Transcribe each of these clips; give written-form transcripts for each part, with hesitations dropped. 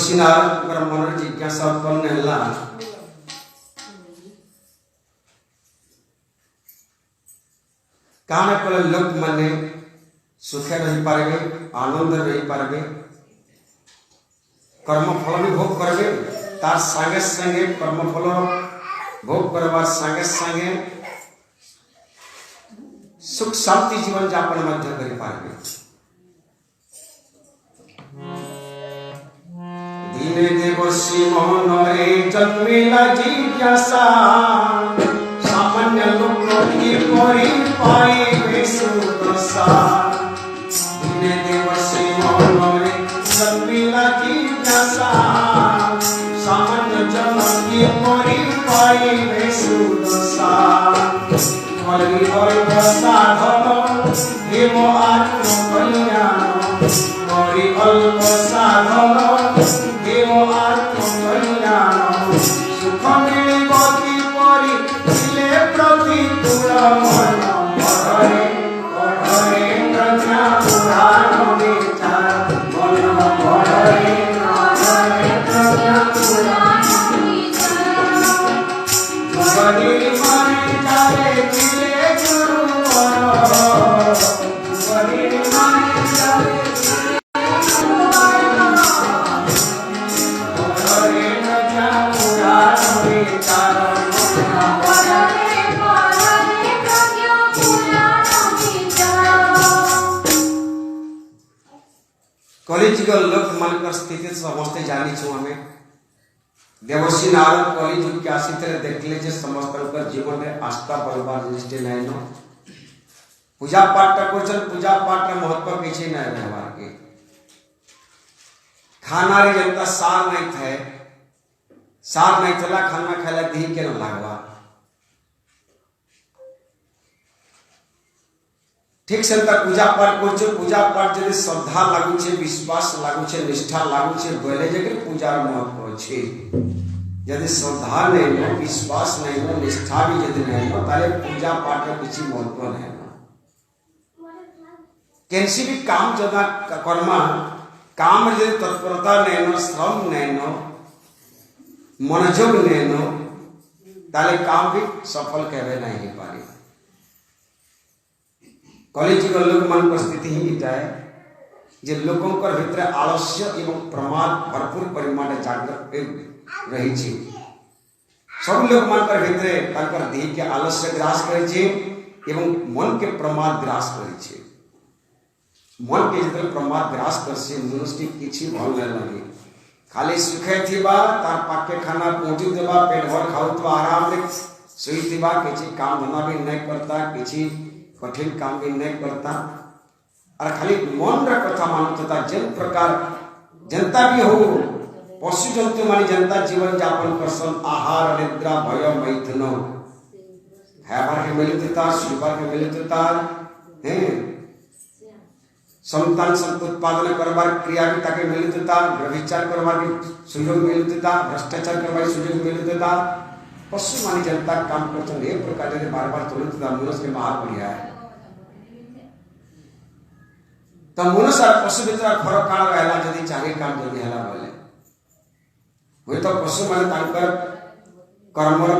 देवसी नारद मन जिज्ञासा उत्पन्न है काना कले लोक माने सुखे रही पारे आनंद रही पारे कर्मफल भी भोग करेंगे तार संगे संगे कर्मफल भोग करवार संगे संगे सुख शांति जीवन यापन मध्य करि पारे दीने देवसी मोहनरे जन्मिला जिज्ञासा सामान्य लोक की परि पाए सुदशा दीने देवसी मोहनरे जन्मिला जिज्ञासा सामान्य जन की परि पाए सुदशा कलि अल्प साधन हेम आत्म कल्याण कलि अल्प साधन हेम आत्म कल्याण सुख मिलिब किपरि दिले प्रतिकूल मन पढ़े पढ़े प्रज्ञा पुराण विचार मन पढ़े पढ़े प्रज्ञा पुराण विचार बड़ी मन जाए दिले गुरु बड़ी मन जाए कलिजुग लोक मान स्थिति समस्ते जानी छु हमें देवसी नारद कलिजुग के आसी देखले जे समस्त जीवन में आस्था बलवार दृष्टि नहीं न पूजा पाठ कर पूजा पाठ महत्व किसी नहीं व्यवहार के खाना रे जनता सार नहीं थे सार नहीं थला खाना खाला दी के न लागवा ठीक से पूजा पाठ कर पूजा पाठ जब श्रद्धा लागू छे विश्वास लागू छे निष्ठा लागू छे बोले जे पूजार महत्व छे यदि श्रद्धा नहीं नो विश्वास नहीं नो निष्ठा भी यदि नहीं नो ताले पूजा पाठ में किसी महत्व नहीं नो कैसी भी काम जदा कर्मा काम यदि तत्परता नहीं नो श्रम नहीं नो मनोयोग नहीं नो ताले काम भी सफल कहवे नहीं पारे कलिजुग लोक मान स्थिति ही इटा है जे लोकों कर भीतर आलस्य एवं प्रमाद भरपूर परिमाण जागृत रही छी सब लोग मान कर भीतर ताकर देह के आलस्य ग्रास करे छी एवं मन के प्रमाद ग्रास करे छी मन के जतल प्रमाद ग्रास कर से मनुष्य किछि भल न लगे खाली सुखे थिबा तार पाके खाना पहुंची देबा पेट भर खाऊ तो आराम रे सोई थिबा किछि काम धंधा भी नहीं करता किछि कठिन काम भी नहीं करता और खाली मन रा कथा मानता जिन प्रकार जनता भी हो पशु जंतु मानी जनता जीवन यापन करसन आहार निद्रा भय मैथुन हैबार के मिलता सुबार के मिलता हैं संतान उत्पादन करबार क्रिया भी ताके मिलता व्यभिचार करबार भी सुयोग मिलता भ्रष्टाचार करबार सुयोग मिलता पशु मानी जनता काम करछन ए प्रकार जे बार-बार तुलता मनुष्य के महार बढ़िया है तो मनुष्य और पशु भीतर फरक काण रहला जदि चाहे काम जदि हला बोले होय तो पशु माने तांकर कर्मर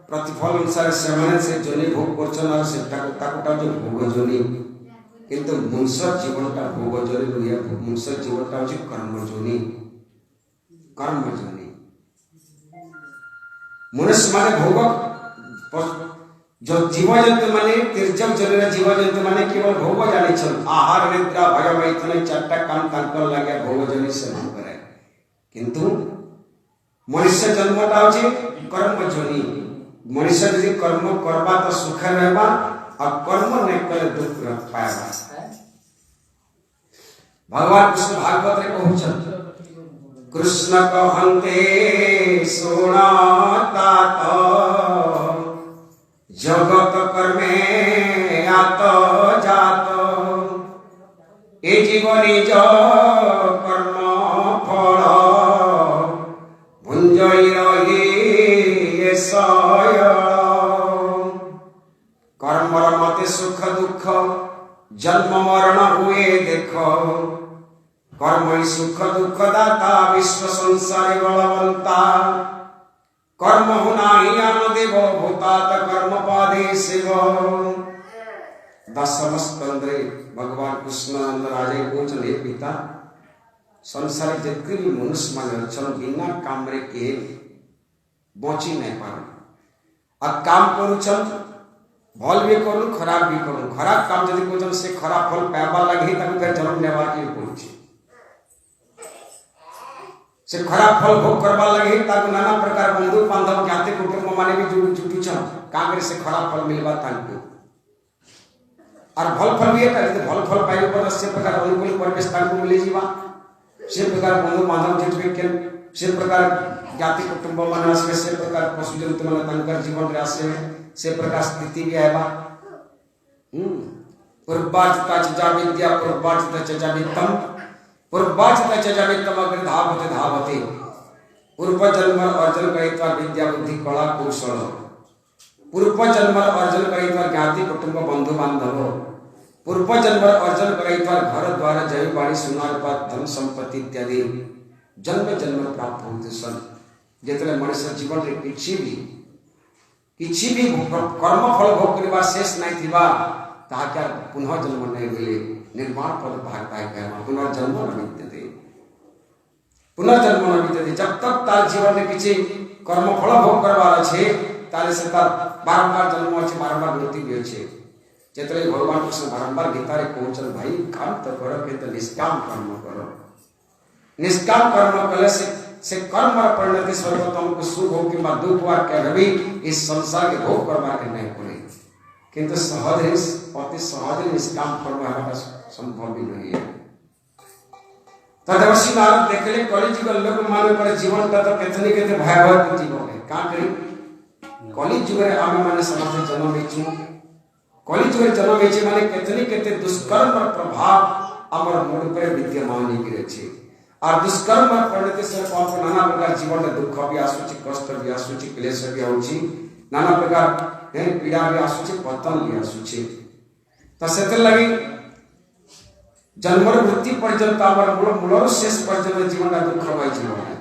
प्रतिफल अनुसार सेमने से जोनि भोग करछन और सेटा ताकुटा जो भोग जोनि किंतु मनुष्य जीवनटा भोग जोनि रुया मनुष्य जीवनटा होछि कर्म जोनि मनुष्य माने भोग जो जीव जंतु माने तिर्जक जनेर जीव जंतु माने केवल भोग जाने छन आहार निद्रा भय मैथुन चारटा काम तांकर लागे भोग जनि से न करे किंतु मनुष्य जन्मटा होछि कर्म जोनि मनुष्य यदि कर्म करबा तो सुख रहबा और कर्म नहीं करे दुख रह पाएबा भगवान कृष्ण भागवत रे कहउछन कृष्ण कहन्ते सुनाता जगत कर्मे आत जात ए जीवनी जो कर्म फल भुंजई रही सय कर्मर मते सुख दुख जन्म मरण हुए देख कर्मणि सुख दुख दाता विश्व संसारे बलवंता कर्म हुनाहि आनदेव भूतात कर्म पादे शिव। दशम स्कंदरे भगवान कृष्णानंद राजे कौन हे पिता संसार जितने भी मनुष्य मान अच्छन बिना काम रे के बची नहीं पार आ काम करुचन भल भी करू खराब भी करू खराब काम जदि करुचन से खराब फल पाइबा लगे ताकू फिर जन्म नेबा के पड़ुछि से खराब फल भोग करबा लगे ताकू नाना प्रकार बंधु बांधव ज्ञाति कुटुंब माने भी जुटुछन कांग्रेस से खराब फल मिलबा ताकू और भल फल भी है भल फल पाइबा पर से प्रकार अनुकूल परिवेश ताकू मिले जीवा से प्रकार बंधु बांधव जुटबे के से प्रकार ज्ञाति कुटुंब मान आसे से प्रकार पशु जंतु मान तंकर जीवन रे आसे से प्रकार स्थिति भी आएबा पूर्वाचिता च विद्या पूर्वाचिता च वित्तम पूर्वाचिता च वित्तम अग्र धावते धावते पूर्व जन्म अर्जन करित्वा विद्या बुद्धि कला कौशल पूर्व जन्म अर्जन करित्वा ज्ञाति कुटुंब बंधु बांधव पूर्व जन्म अर्जन करित्वा घर द्वार जय बाणी सुनार पात धन संपत्ति इत्यादि जन्म जन्म प्राप्त होते सन जेतले मनुष्य जीवन रे किछि भी कर्म फल भोग करबा शेष नहीं थिबा ताहा पुनः जन्म नहीं मिले निर्माण पद भाग पाए कहमा पुनर्जन्म न विद्यते पुनर्जन्म न विद्यते जब तक तार जीवन रे किछि कर्म फल भोग करबार छे ताले से तार बारंबार जन्म अछि बारंबार मृत्यु भी अछि जेतले भगवान कृष्ण बारंबार गीता रे कहउछन भाई काम तो करो कि तो निष्काम कर्म करो निष्काम कर्म कले से कर्म परिणति सर्वोत्तम को सुख हो कि दुख वा कभी इस संसार के भोग करवा के नहीं पड़े किंतु सहज अति सहज निष्काम कर्म हमारा संभव भी नहीं है। तदवशी नारद देखले कलिजुग लोक मान पर जीवन तो केतनी केते भयावह जीवन है का करी कलिजुग रे आमे माने समाज जन्म लेछु कलिजुग रे जन्म लेछि माने केतनी केते दुष्कर्म प्रभाव हमर मूड पर विद्यमान ही रहछि और दुष्कर्म परिणति से कौन नाना प्रकार जीवन में दुख भी आसुची कष्ट भी आसुची क्लेश भी आउची नाना प्रकार पीड़ा भी आसुची पतन भी आसुची तो सेते लगी जन्म मृत्यु पर्यंत हमर मूल शेष पर्यंत जीवन का दुख होई जीवन है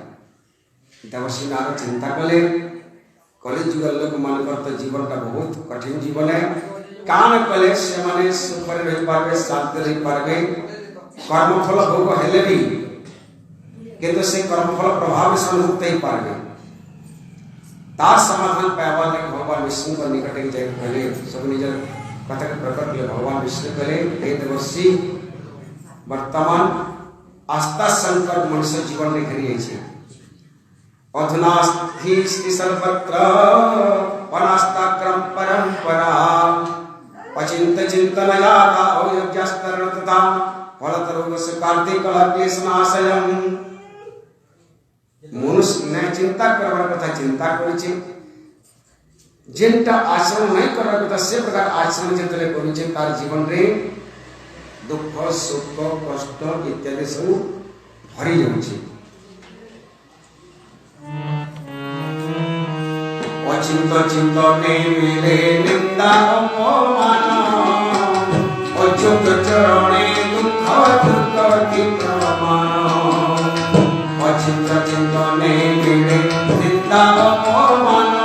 देवसी नारद चिंता कले कलिजुग लोक मानकर तो जीवन का बहुत कठिन जीवन है कान कले से माने सुख रे रहि पारबे शांति रहि पारबे कर्म फल भोग हेले भी किंतु से कर्मफल प्रभाव से मुक्त ही पारबे तार समाधान पाइबा लगे भगवान विष्णु को निकट जाय कहले सब निज कथा के प्रकट के भगवान विष्णु कहले हे देवर्षि वर्तमान आस्था संकट मनुष्य जीवन में घरी छै अधुना स्थिति सर्वत्र अनास्था क्रम परंपरा अचिंत चिंतन याता अयोग्यस्तरण तथा फलतरोग से कार्तिक क्लेश नाशयम् मनुष्य ने चिंता करबार कथा चिंता करिछि जेंटा आचरण नहीं करबार कथा से प्रकार आचरण जेतले करिछि तार जीवन रे दुख सुख कष्ट इत्यादि सब भरी जाउछि अचिंत चिंतने मिले निंदा अपमान अचुत चरणे दुख दुर्गति प्रमाण अचिंत चिंतने मिले निंदा अपमान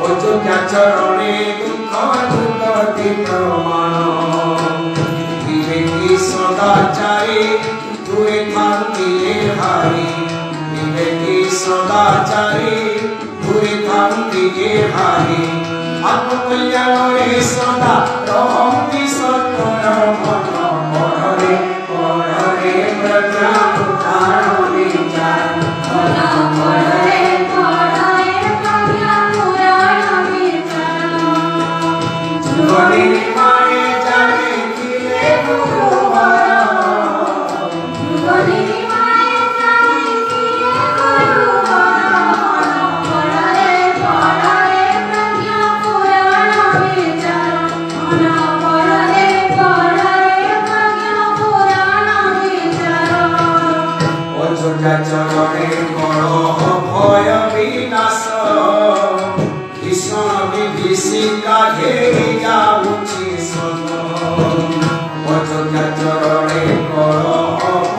अयोग्य चरणे दुख दुर्गति प्रमाण विवेकी सदाचारी दूरे थांगे हारी विवेकी सदाचारी दूरे थांगे हारी आत्मकल्याण रे सदा रहंति सत्तर मन पढ़रे पढ़रे प्रज्ञा उदाहरण विचार पढ़रे पढ़रे प्रज्ञा उदाहरण विचार जीवने माने जाने किले गुरुवर जीवने माने जाने किले गुरुवर पढ़रे पढ़रे प्रज्ञा उदाहरण विचार पढ़रे पढ़रे प्रज्ञा उदाहरण विचार अयोग्य चरणे कलह भय विनाश भीषण विभीषिका घेरी जाउछि सन अयोग्य चरणे कलह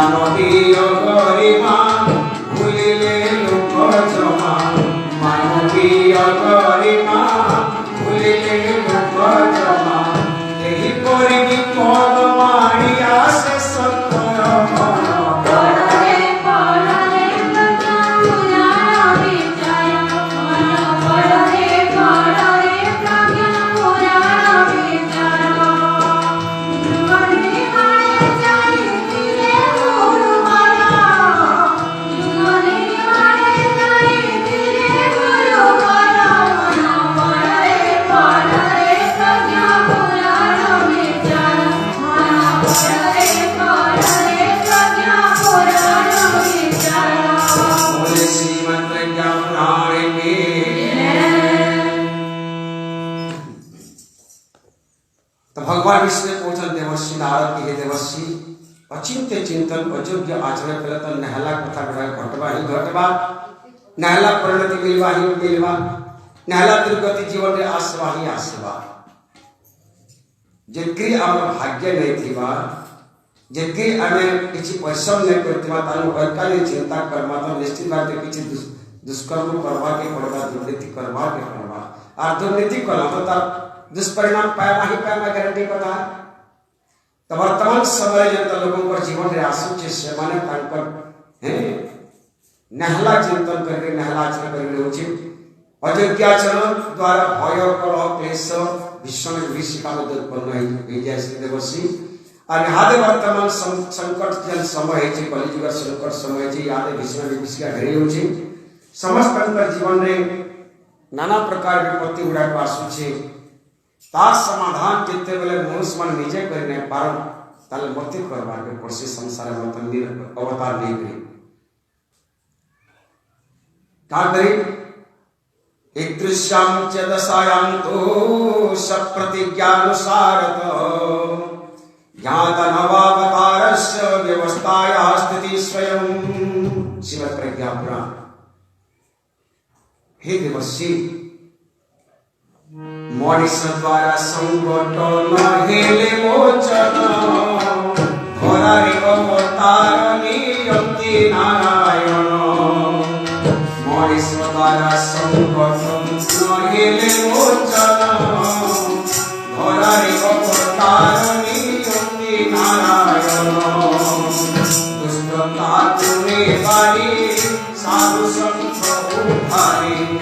मानवीय गरिमा भूलिले लोक जमा मानवीय गरिमा भूलिले लोक जमा एही परि विपद मारी आसे सत्तर मन पड़े पड़े प्रज्ञा पुराण विचार मन पड़े प्रज्ञा पुराण विचार जुगने मारे जाई तिरे गुरु मारा जुगने मारे जाई तिरे गुरु मारा मन पड़े प्रज्ञा पुराण विचार मन पड़े प्रज्ञा पुराण विचार बोले श्रीमद् प्रज्ञा पुराण के तो भगवान विष्णु पूछन देवर्षि नारद के देवर्षि अचिंत्य चिंतन अयोग्य आचरण कल तो नहला कथा घटवा ही घटवा नहला परिणति मिलवा ही मिलवा नहला दुर्गति जीवन रे आसवा ही आसवा जिनकी आम भाग्य नहीं थीवा जिनकी आमे किसी परिश्रम नहीं करथिबा तानु अकाली चिंता करबा तो निश्चित बात है किसी दुष्कर्म करवा के पड़वा दुर्नीति करवा के पड़वा और दुर्नीति कला तो तार दुष्परिणाम पाया ही पाया गारंटी पता है तो वर्तमान समय जनता लोगों पर जीवन रे आसुचे से माने तांकर हैं नहला चिंतन करके नहला आचरण करके उचित अयोग्याचरण द्वारा भय कलह क्लेश विश्व में विशिका में उत्पन्न हो जाए श्री देवर्षि और हादे वर्तमान संकट जन समय है कलिजुग संकट समय है यादे विश्व में विशिका घरे होची समस्त अंतर जीवन रे नाना प्रकार विपत्ति गुड़ा को आसुचे तार समाधान जिते बेले मनुष्य मन निजे कर नहीं पार ताले मते करवा के पड़सी संसार में तो अवतार नहीं करी का करी एक दृश्यम च दशायां तो सप्रतिज्ञानुसारत ज्ञात नवावतारस्य व्यवस्थाया स्थिति स्वयं श्रीमद् प्रज्ञा पुराण हे देवर्षि मनीष द्वारा संकट हेले मोचन धरारे अवतार नियंती नारायण मनीष द्वारा संकट हेले मोचन धरारे अवतार नियंती नारायण दुष्टता तुने बारी साधु संत उद्धारी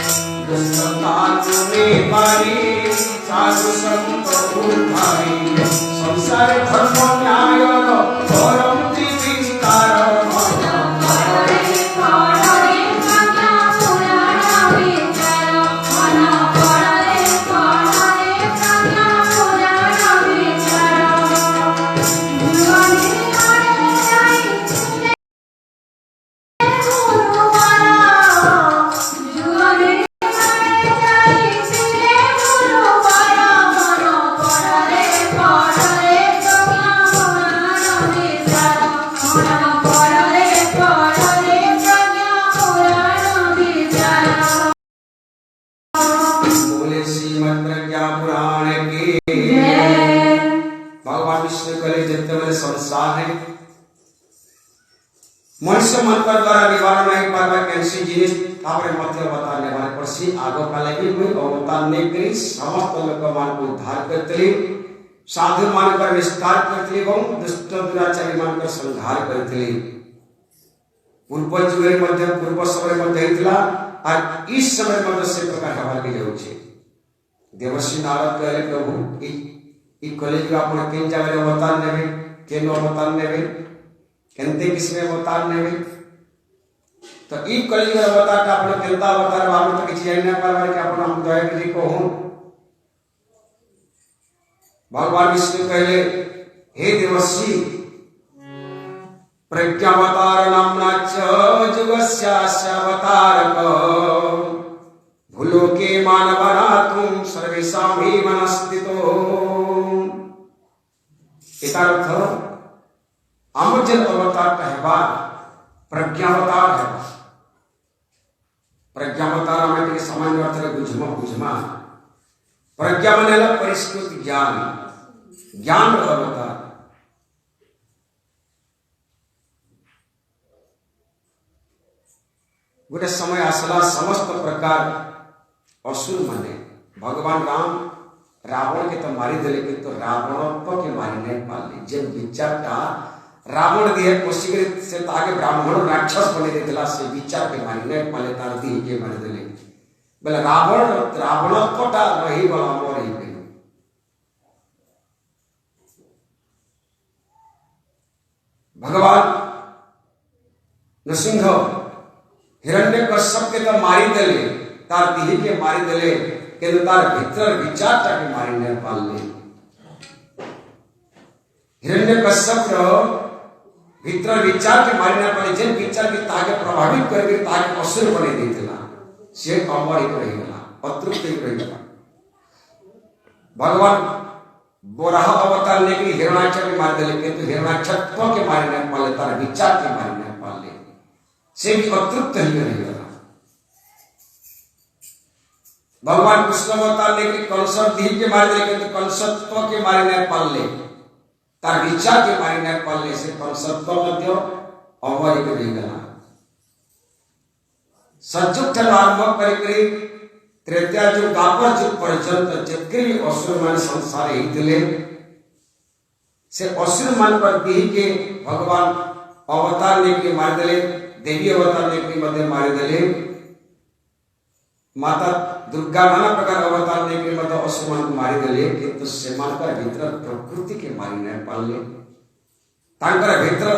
दुष्टता तुने बारी साधु संत उद्धारी संसार धर्म न्याय करन्ति विस्तार मनुष्य मन पर द्वारा निवारण नहीं पावा कैंसी जिनिस तापरे मध्य अवतार ने मारे परसी आगो काले की कोई अवतार ने करी समस्त लोक मान को उद्धार करतली साधु मान पर विस्तार करतली एवं दुष्ट दुराचारी मान पर संहार करतली पूर्व जुगे मध्य पूर्व समय मध्य हितला और इस समय मध्य से प्रकार हवा के जाउ छे देवर्षि नारद कहले प्रभु ई कलेज आपण केन जगह अवतार नेबे केन अवतार नेबे केनते किसमें अवतार नेबे तो ई कलियुग अवतार का आपण केनता अवतार बाबू तो किछि जानि ना पारबार के आपण हम दया करी कहूं भगवान विष्णु कहले हे देवर्षि प्रज्ञावतार नामना च जुगस्यास्य अवतारक भूलोके मानवनातुं सर्वेषां हि मनस्थितो इतार्थ अमजन अवतार कहवा प्रज्ञावतार है प्रज्ञावतार हमें के सामान्य अर्थ है बुझमा प्रज्ञा मानेला परिष्कृत ज्ञान ज्ञान अवतार गोटे समय आसला समस्त प्रकार असुर माने भगवान राम रावण के तो मारिदेले किंतु रावण के मारी नहीं पाले जे विचारटा रावण दिहे पोषिक से ताके ब्राह्मण राक्षस बने देला से विचार के मारी नहीं पाले तार दी के मारिदेले बोले रावण कोटा रही गला मोर ही भगवान नृसिंह हिरण्यकश्यप के तो मारी देले तार दिही के मारी देले के तार भीतर विचार के मारी नहीं पाले हिरण्यकश्यप रो भीतर विचार के मारी नहीं पाले जे विचार के ताके प्रभावित करके ताके असुर बने देतला से अमर ही रही गला अतृप्त ही रही गला भगवान बोराह अवतार लेके हिरण्याक्ष के मार देले किंतु हिरण्याक्ष के मारी नहीं पाले तार विचार के मारी नहीं पाले से भी अतृप्त ही रही गला भगवान कृष्ण अवतार लेके कंसर दी के मार देले किंतु कंसत्व के मारी नहीं पाले तार विचार के मारी नहीं पाले से कंसत्व मध्य अमर ही रही गला सज्जुक ठल आरंभ करी त्रेता जो दापर जो पर्यंत जितके भी असुर मान संसार ही दिले से असुर मान पर दी के भगवान अवतार लेके मार देले देवी अवतार लेके मध्य मार देले माता दुर्गा नाना प्रकार अवतार लेके मध्य असुर मान को मारी देले किंतु से मान कर भीतर प्रकृति के मारी नहीं पाले तांकर भीतर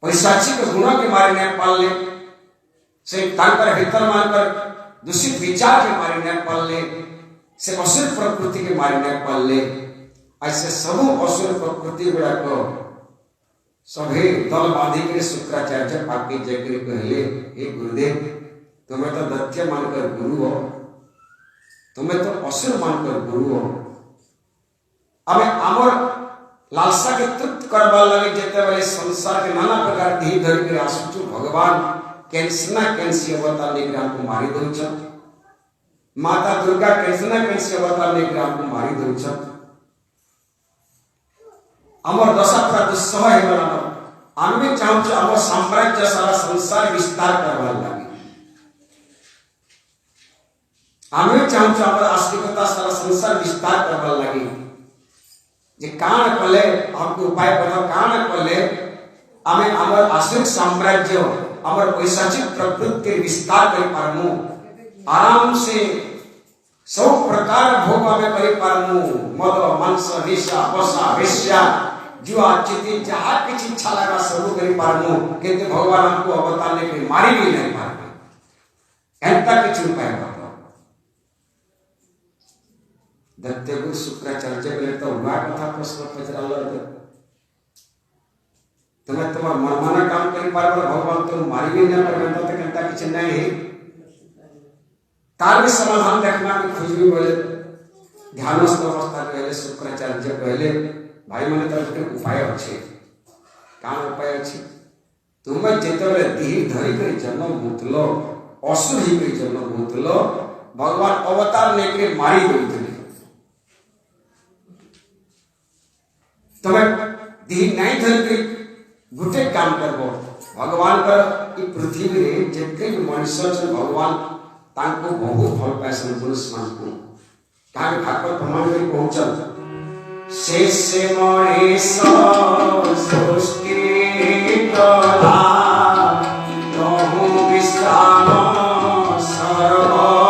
पैशाचिक गुणों के मारी नहीं पाले से तांकर भीतर मानकर दूषित विचार के मारी नहीं पाले से असुर प्रकृति के मारी नहीं पाले ऐसे सब असुर प्रकृति गुड़ा को सभी दल बांधी के शुक्राचार्य पापी जयगिरी कहले हे गुरुदेव तुम्हें तो दत्य मानकर गुरु हो तुम्हें तो असुर मानकर गुरु हो हमें आमर लालसा के तृप्त करवा लगे जेते वाले संसार के नाना प्रकार धी धर के आसुचु भगवान कैंसना कैंसी अवतार लेकर हमको मारी दौच माता दुर्गा कैंसना कैंसी अवतार लेकर हमको मारी दौच अमर दशा पूरा दुस्सह है गला आमे चाहूँ अमर साम्राज्य सारा संसार विस्तार करवा लगे आमे चाहूँ अमर आस्तिकता सारा संसार विस्तार करवा लगे जे कान कले हमको उपाय बताओ कान कले आमे अमर आस्तिक साम्राज्य अमर पैशाचिक प्रकृति के विस्तार कर पारमु आराम से सब प्रकार भोग में कर पारमु मद मांस वेशा बसा वेश्या जुआ चिति जहाँ किसी इच्छा लगा सब कर पारमु किंतु भगवान हमको अवतार लेके मारी भी नहीं पारमु ऐसा किसी उपाय बताओ दत्तगुरु शुक्राचार्य बोले तो हुआ कथा प्रश्न पचरा तुम्हें तुम्हार मनमाना काम करी पार भगवान तुम मारी भी नहीं पार तो कहता कि नहीं तार भी समाधान देखना कि खोज भी बोले ध्यानस्थ अवस्था कहले शुक्राचार्य कहले भाई मैंने तो उपाय अच्छे कान उपाय अच्छे तुम्हें जेतबे देह धरी कर जन्म भूतलो असुर ही कर जन्म भूतलो भगवान अवतार लेके मारी देते तुम्हें देह नहीं धरी कर गुटे काम करबो भगवान पर ई पृथ्वी रे जेते मनुष्य छ भगवान तांको बहुत भल पासन पुरुष मान को ताके भागवत प्रमाण में पहुंचल शेष मणिष सृष्टि कला तहु विश्राम सर्वलीला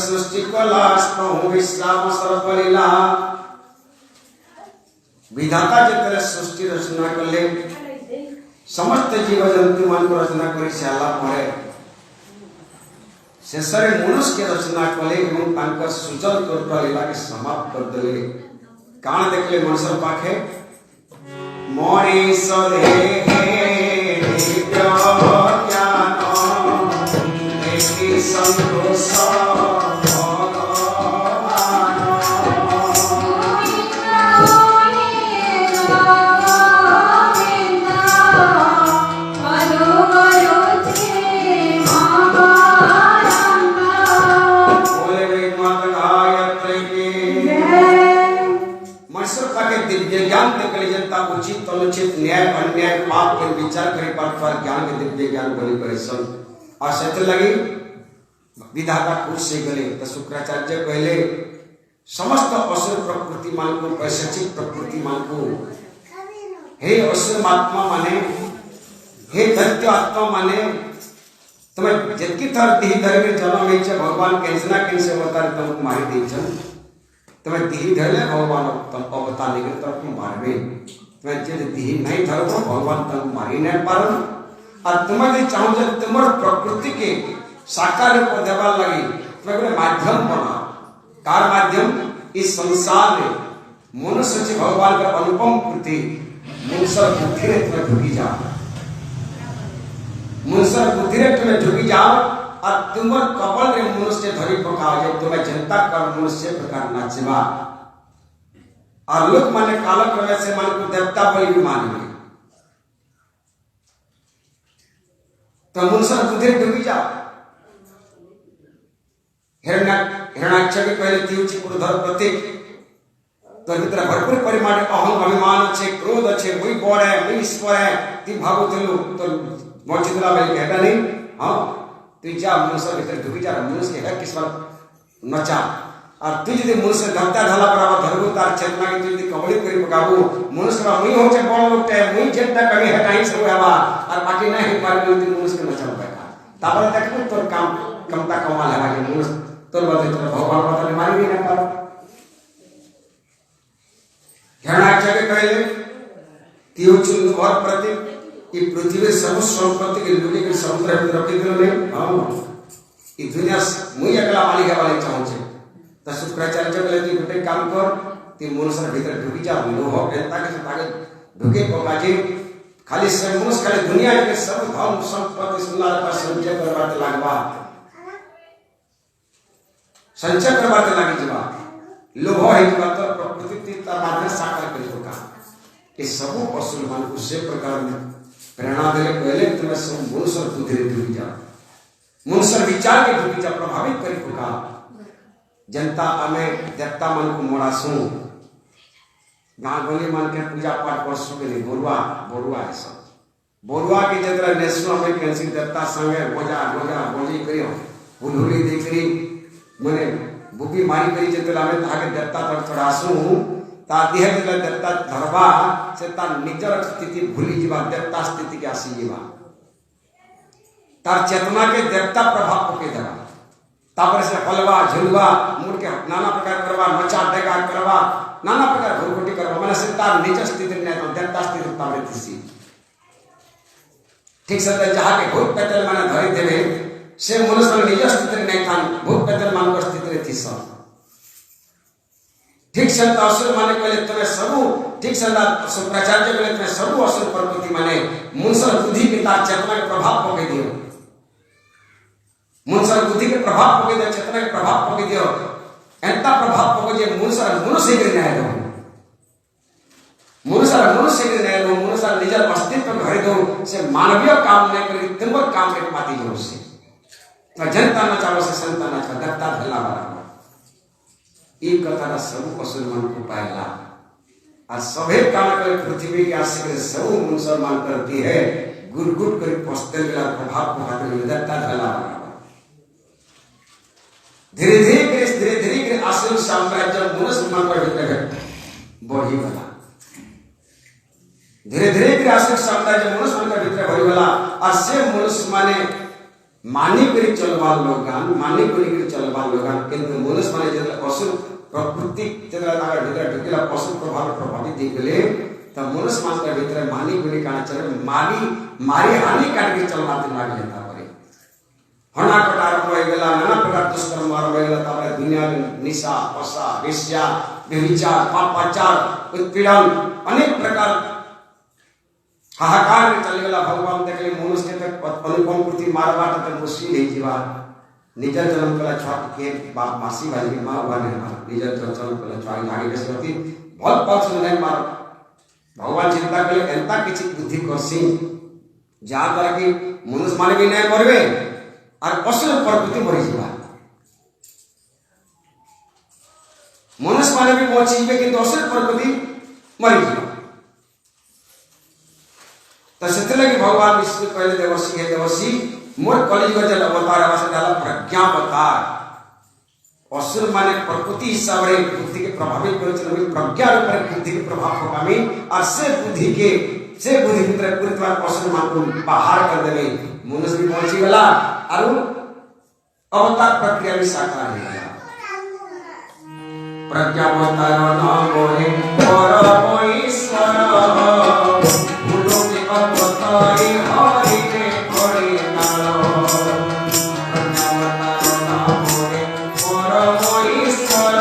सृष्टि कला विश्राम सर्वलीला विधाता जितने सृष्टि रचना कले समस्त जीव जंतु मान को रचना कर सारा पर शेषरे मनुष्य रचना कले एवं तांकर सुजल तोर लीला के समाप्त कर देले काण देखले मनुष्य पाखे मनीष देहे दिव्य ज्ञान देखि संतोष उचित अनुचित न्याय अन्याय पाप के विचार करे पर ज्ञान के दिव्य ज्ञान बलि परिश्रम और सत्य लगी विधाता खुश से गले तो शुक्राचार्य कहले समस्त असुर प्रकृति मान को पैशाचिक प्रकृति मान को हे असुर आत्मा माने हे दैत्य आत्मा माने तुम्हें जितकी थर दी धर के जन्म में भगवान कैंसना कैसे अवतार तुमको मारी दी छन तुम्हें दी धरले भगवान तुम अवतार निकल तुमको मारवे तुम्हें जिद दी नहीं धर तो भगवान तुमको मारी नहीं पारन और तुम्हें चाहूँ जब तुम्हारे प्रकृति के साकार रूप देवा लगी तुम्हें माध्यम बना कार माध्यम इस संसार में मनुष्य से भगवान का अनुपम कृति मनुष्य बुद्धि रे तुम्हें ढुकी जाओ मनुष्य बुद्धि रे तुम्हें ढुकी जाओ और तुम्हारे कबल रे मनुष्य धरी पकाओ जब तुम्हें जनता कर मनुष्य प्रकार नाचवा और लोग माने काल क्रम से मान को देवता बलि भी मानेंगे तो मनुष्य बुद्धि रे ढुकी जाओ हिरण्याक्ष के कहले तीउची क्रोधर प्रतीक तो भीतर भरपूर परिमाण अहम अभिमान अच्छे क्रोध अच्छे मुई बड़ है मुई ईश्वर है ती भावुथिलु तो मोचितला भाई कहता नहीं हां तू जा मनुष्य भीतर ढुकी जा मनुष्य है किस बात नचा और तू यदि मनुष्य धरता ढाला बराबर धरबो तार चेतना के तू यदि कबली करी पकाबो मनुष्य बा मुई होचे बड़ लोटे मुई जेता कमी हटाई सब हवा और बाकी नहीं पार तू मनुष्य के नचा बैठा तापर देखबो तोर काम कमता कमा लगा के मनुष्य तोर बदले तोर भगवान बदले मारी भी ना पारो हिरण्याक्ष के कहले तीउचुल और प्रतीक ये पृथ्वी सब संपत्ति के लोगे के समुद्र में रखी दिलो नहीं हां ये दुनिया मुई अगला मालिक वाले चाहूं छे त शुक्राचार्य कहले तू गोटे काम कर ती मनुष्य भीतर ढुकी जा लोह एता के ताके ढुके पकाजे खाली से मनुष्य खाली दुनिया के सब धन संपत्ति सुनार का संचय करबाते लागबा संचय करबाते लागी जबा लोह है जबा तो प्रकृति ता माने साकार करी होगा ये सब पशु मान उसे प्रकार में प्रेरणा देले पहले तुम्हें सब मनुष्य बुद्धि रे ढुकी जा मनुष्य विचार के ढुकी जा प्रभावित करी होगा जनता हमें देवता मन को मोड़ासू गाँव गली मन के पूजा पाठ करसु के लिए बोरुआ है सब बोरुआ के जतरा नेशनल में कैंसिल देवता संगे बोजा बोजी करियो हुलहुली देखरी मने बुबी मारी करी जतरा में ताके देवता तर चढ़ासू ता देह जतरा देवता धरबा से ता निजर स्थिति भूली जीवा देवता स्थिति के आसी जीवा तार चेतना के देवता प्रभाव पके देवा तापर से हलवा झुलवा मुड़ के नाना प्रकार करवा नचा डेगा करवा नाना प्रकार भूलकोटी करवा माने से तार निज स्थिति ने तो देवता स्थिति तारे थिसी ठीक से जहां के भूत पेतल माने धरि देवे से मनुष्य निज स्थिति ने थान भूत पेतल मान को स्थिति रे थिस ठीक से असुर माने कहले तमे सबु ठीक से शुक्राचार्य कहले तमे सबु असुर प्रकृति माने मनुष्य बुद्धि के तार चेतना के प्रभाव पके दियो मनुष्य बुद्धि के प्रभाव पके दे चेतना के प्रभाव पके दियो एंता प्रभाव पके जे मनुष्य के न्याय दो मनुष्य के न्याय दो मनुष्य निज अस्तित्व में भर दो से मानवीय काम नहीं करी तिम्बर काम के पाती जो से जनता न चाहो से संता न चाहो दत्ता भला बराबर एक कथा सब असुर मन को पाएला आ सभे काम कर पृथ्वी के आश्रय सब मनुष्य मान करती है गुड़ कर पस्ते वाला प्रभाव को हाथ में दत्ता भला बराबर धीरे धीरे असुर साम्राज्य मनुष्य मान पर बढ़ी वाला धीरे धीरे असुर साम्राज्य मनुष्य मान पर बढ़ी वाला और से मनुष्य माने मानी करी चलवा लोगान मानी करी चलवा लोगान किंतु मनुष्य माने जब असुर प्रकृति जब तागर भीतर ढुकेला पशु प्रभाव प्रभावित दिखले त मनुष्य मान के भीतर मानी करी काना चले मारी हानि काट के चलवाते लाग लेता परे हना कटा आरंभ होगला नाना प्रकार दुष्कर्म आरंभ होगला दुनिया निशा पशा वेश्या व्यभिचार पापाचार उत्पीड़न अनेक प्रकार हाहाकार में चलगला भगवान देखले मनुष्य तक अनुपम कृति मारबाट तक मुश्किल है जीवा निजर जन्म कला छाट के बाप मासी भाई मां बने निजर जन्म कला छाट जागे के होती बहुत बहुत सुंदर मार भगवान चिंता कले एंता किछि बुद्धि करसी जा द्वारा कि मनुष्य माने भी नहीं मरबे और असुर प्रकृति मरी जीवा मनुष्य माने भी बचिबे किंतु असुर प्रकृति मरी जीवा तो सेते लगी भगवान विष्णु कहले देवर्षि हे देवर्षि मोर कलियुग जल अवतार आवास डाला प्रज्ञा अवतार असुर माने प्रकृति हिसाब रे बुद्धि के प्रभावित कर प्रज्ञा ऊपर बुद्धि के प्रभाव पकामी और से बुद्धि भीतर पूरी तरह असुर मान को बाहर कर देवे मनुष्य भी पहुंची गला और अवतार प्रक्रिया में साकार हो गया प्रज्ञा अवतार नाम है परम ईश्वर भूलो के अवतार हरि के हरि नाम प्रज्ञा अवतार नाम है परम ईश्वर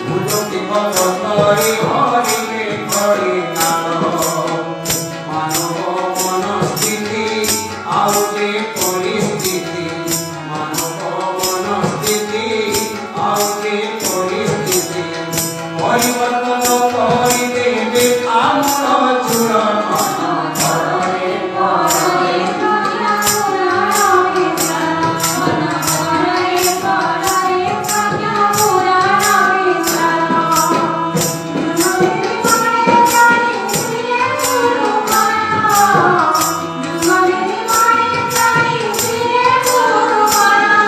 भूलो के अवतार हरि के हरि नाम मानव मन स्थिति आउटे परिस्थिति मानव मन स्थिति आउटे परिस्थिति परिवर्तन करि देबे आमर चूरण पररे पररे प्रज्ञा पुराण विचार मन पररे पररे प्रज्ञा पुराण विचार जुनरी माने जाई सिले गुरु माया जुनरी माने जाई सिले गुरु माया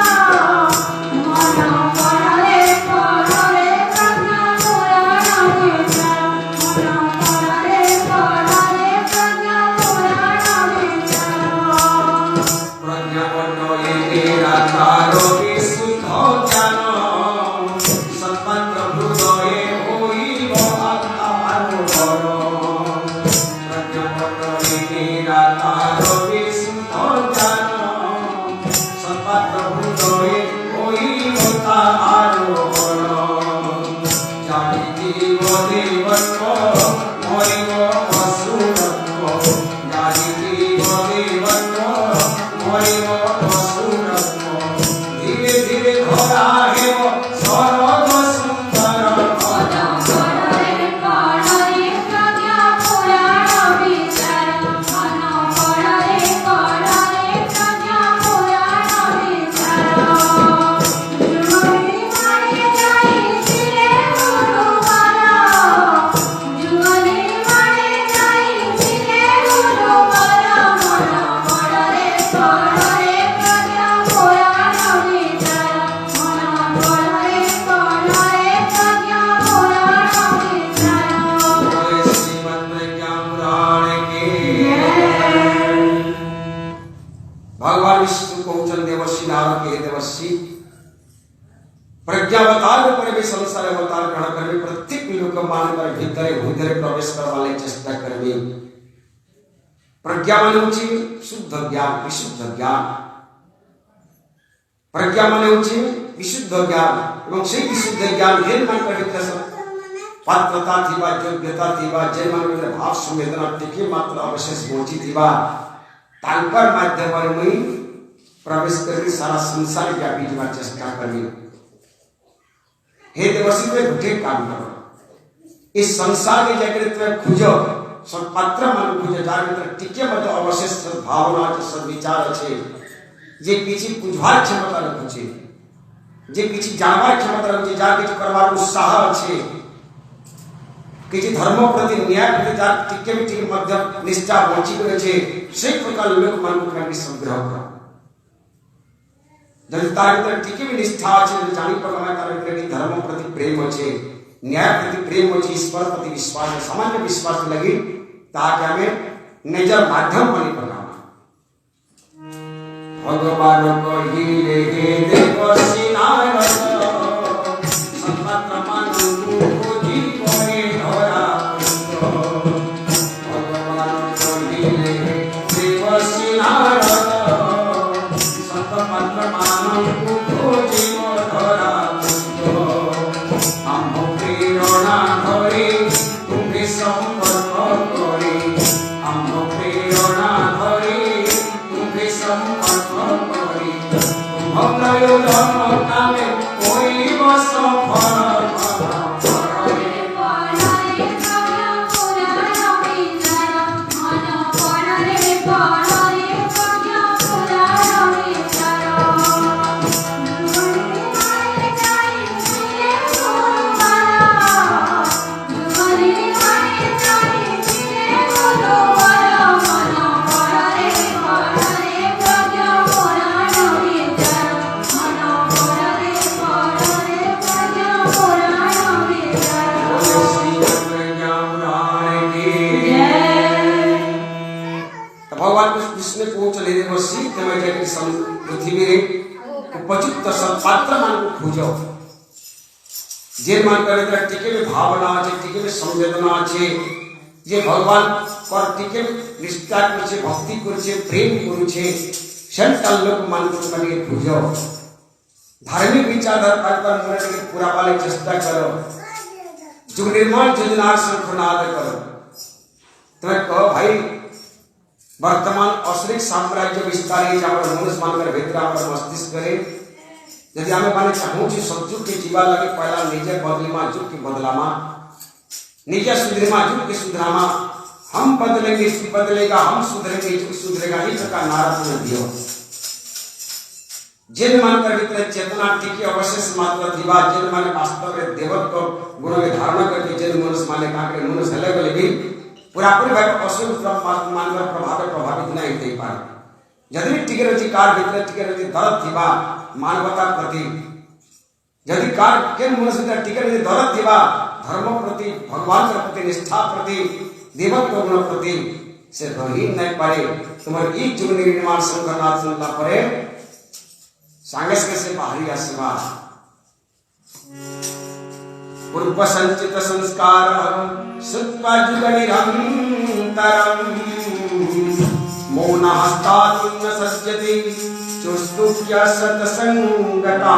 मन पररे पररे प्रज्ञा पुराण विचार मन पररे पररे प्रज्ञा पुराण विचार प्रज्ञा बंडले निराकारो विशुद्ध ज्ञान सत्पत्र हृदये होइब आत्मानुभव प्रज्ञा बंडले निराकारो विशुद्ध ज्ञान सत्पत्र हृदये होइब आत्मानुभव जाति जीव देवत्व मरिब असुरत्व जाति जीव देवत्व मरिब असुरत्व धीरे धीरे धरा हेब सरग सुंदर मन पररे पररे प्रज्ञा पुराण विचार मन पररे पररे प्रज्ञा पुराण विचार जुनरी माने जाई सिले गुरु माया जुनरी माने जाई सिले गुरु माया मन पररे पररे प्रज्ञा पुराण विचार मन पररे पररे प्रज्ञा पुराण विचार श्रीमद् प्रज्ञा पुराण के भगवान विष्णु पहुंचन देवर्षि नारद के देवर्षि प्रज्ञा अवतार पर भी संसार अवतार ग्रहण करबे प्रत्येक लोक मान पर भीतर प्रवेश करवाले चेष्टा करबे प्रज्ञा माने होची शुद्ध ज्ञान विशुद्ध ज्ञान प्रज्ञा माने होची विशुद्ध ज्ञान एवं से विशुद्ध ज्ञान जेन मान पर भीतर पात्रता थीबा योग्यता थीबा जेन मान भीतर भाव संवेदना टिके मात्र अवशेष पहुंची थीबा तांकर माध्यम में प्रवेश करके सारा संसार व्यापी जीवा चेष्टा करबे हे देवर्षि में घुटे काम करो इस संसार के जागृत में खोजो सत्पात्र मन खोजो जार भीतर टिके मत अवशेष भावना सद्विचार अच्छे जे किसी बुझवार क्षमता रखुचे जे किसी जानवार क्षमता रखुचे जार किसी करवार उत्साह अच्छे किसी धर्म प्रति न्याय प्रति जार टिके भी टिके मध्य निष्ठा बची को अच्छे से प्रकार लोक मन को करके संग्रह करो जब तार भीतर टिके भी निष्ठा अच्छे जानी प्रकार तार भीतर की धर्म प्रति प्रेम अच्छे न्याय प्रति प्रेम अच्छे ईश्वर प्रति विश्वास सामान्य विश्वास लगी ताकि हमें निजर माध्यम बनी पकाना भगवान कहिले हे देवर्षि नारद सत्पत्र मानु खोजी करे धरा भगवान कहिले हे देवर्षि नारद पृथ्वी उपयुक्त सत्पात्र मान खोज जे मान भीतर टिके में भावना अच्छे टिके में संवेदना अच्छे जे भगवान पर टिके निष्ठा करछे भक्ति करछे प्रेम करछे सेंट्रल लोक मान को कने खोज धार्मिक विचारधारा पर मन के पूरा वाले चेष्टा करो जुग निर्माण योजना संखनाद करो तुम्हें कहो भाई वर्तमान औसरिक साम्राज्य विस्तार मनुष्य मानकर भीतर मस्तिष्क करे यदि आम मैंने चाहूँ सतयुग के जीवा लगे पहला निजे बदलीमा युग के बदलामा निजे सुधरीमा युग के सुधरामा हम बदलेंगे बदलेगा हम सुधरेंगे युग सुधरेगा इस प्रकार नारा तुम्हें दियो जिन मानकर भीतर चेतना टिके अवशेष मात्र दिवा जिन माने वास्तव में देवत्व गुण के धारणा करके जिन मनुष्य माने काके मनुष्य हले गले भी पूरापूरी भाव असुर मानव प्रभाव प्रभावित नहीं दे पाए यदि टिके रही कार भीतर टिके रही दरद थिबा मानवता प्रति यदि कार के मनुष्य टिके रही दरद थिबा धर्म प्रति भगवान प्रति निष्ठा प्रति देवत्व गुण प्रति से रही नहीं पारे तुम्हारे ई जुग निर्माण संकरनाथ सुनला परे सांगस के से बाहरी आसवा पूर्व संचित संस्कार सुत्वा जुग निरंतरम मौन हस्तानुन्न सज्जति चुस्तुभ्य सतसंगता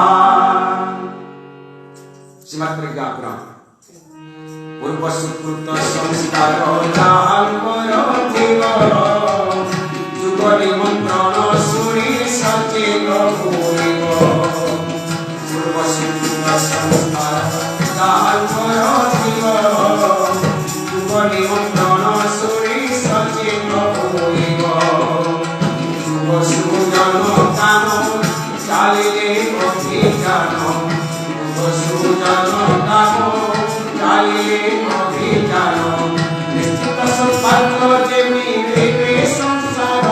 श्रीमद् प्रज्ञापुराण पूर्व सुकृत संस्कार जाहं करोतिव जुग निमंत्रण सुरी सचेत भूरिव पूर्व सुकृत संस्कार जाहं करोतिव जुग निमंत्रण सुरी सचेत भूरिव जुग सुजन काम चालिले अभिजान जुग सुजन काम चालिले अभिजान निश्चित संपाद्य जेमि देवे संसार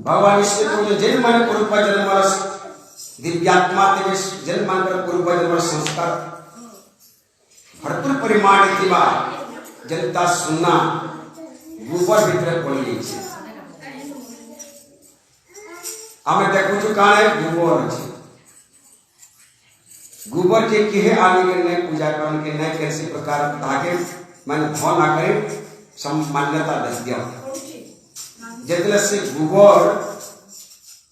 भगवान विष्णु को जो जन्म मन पूर्व जन्म दिव्यात्मा तेज जन्म मन पूर्व जन्म संस्कार भरपूर परिमाण थिबा जनता सुनना गोबर भीतर पड़ी छे हमें देखो जो कान है गोबर छे गोबर के केहे आदमी के नहीं पूजा करन के नहीं कैसे प्रकार ताके माने भाव ना करे सम मान्यता दे दिया जेतले से गोबर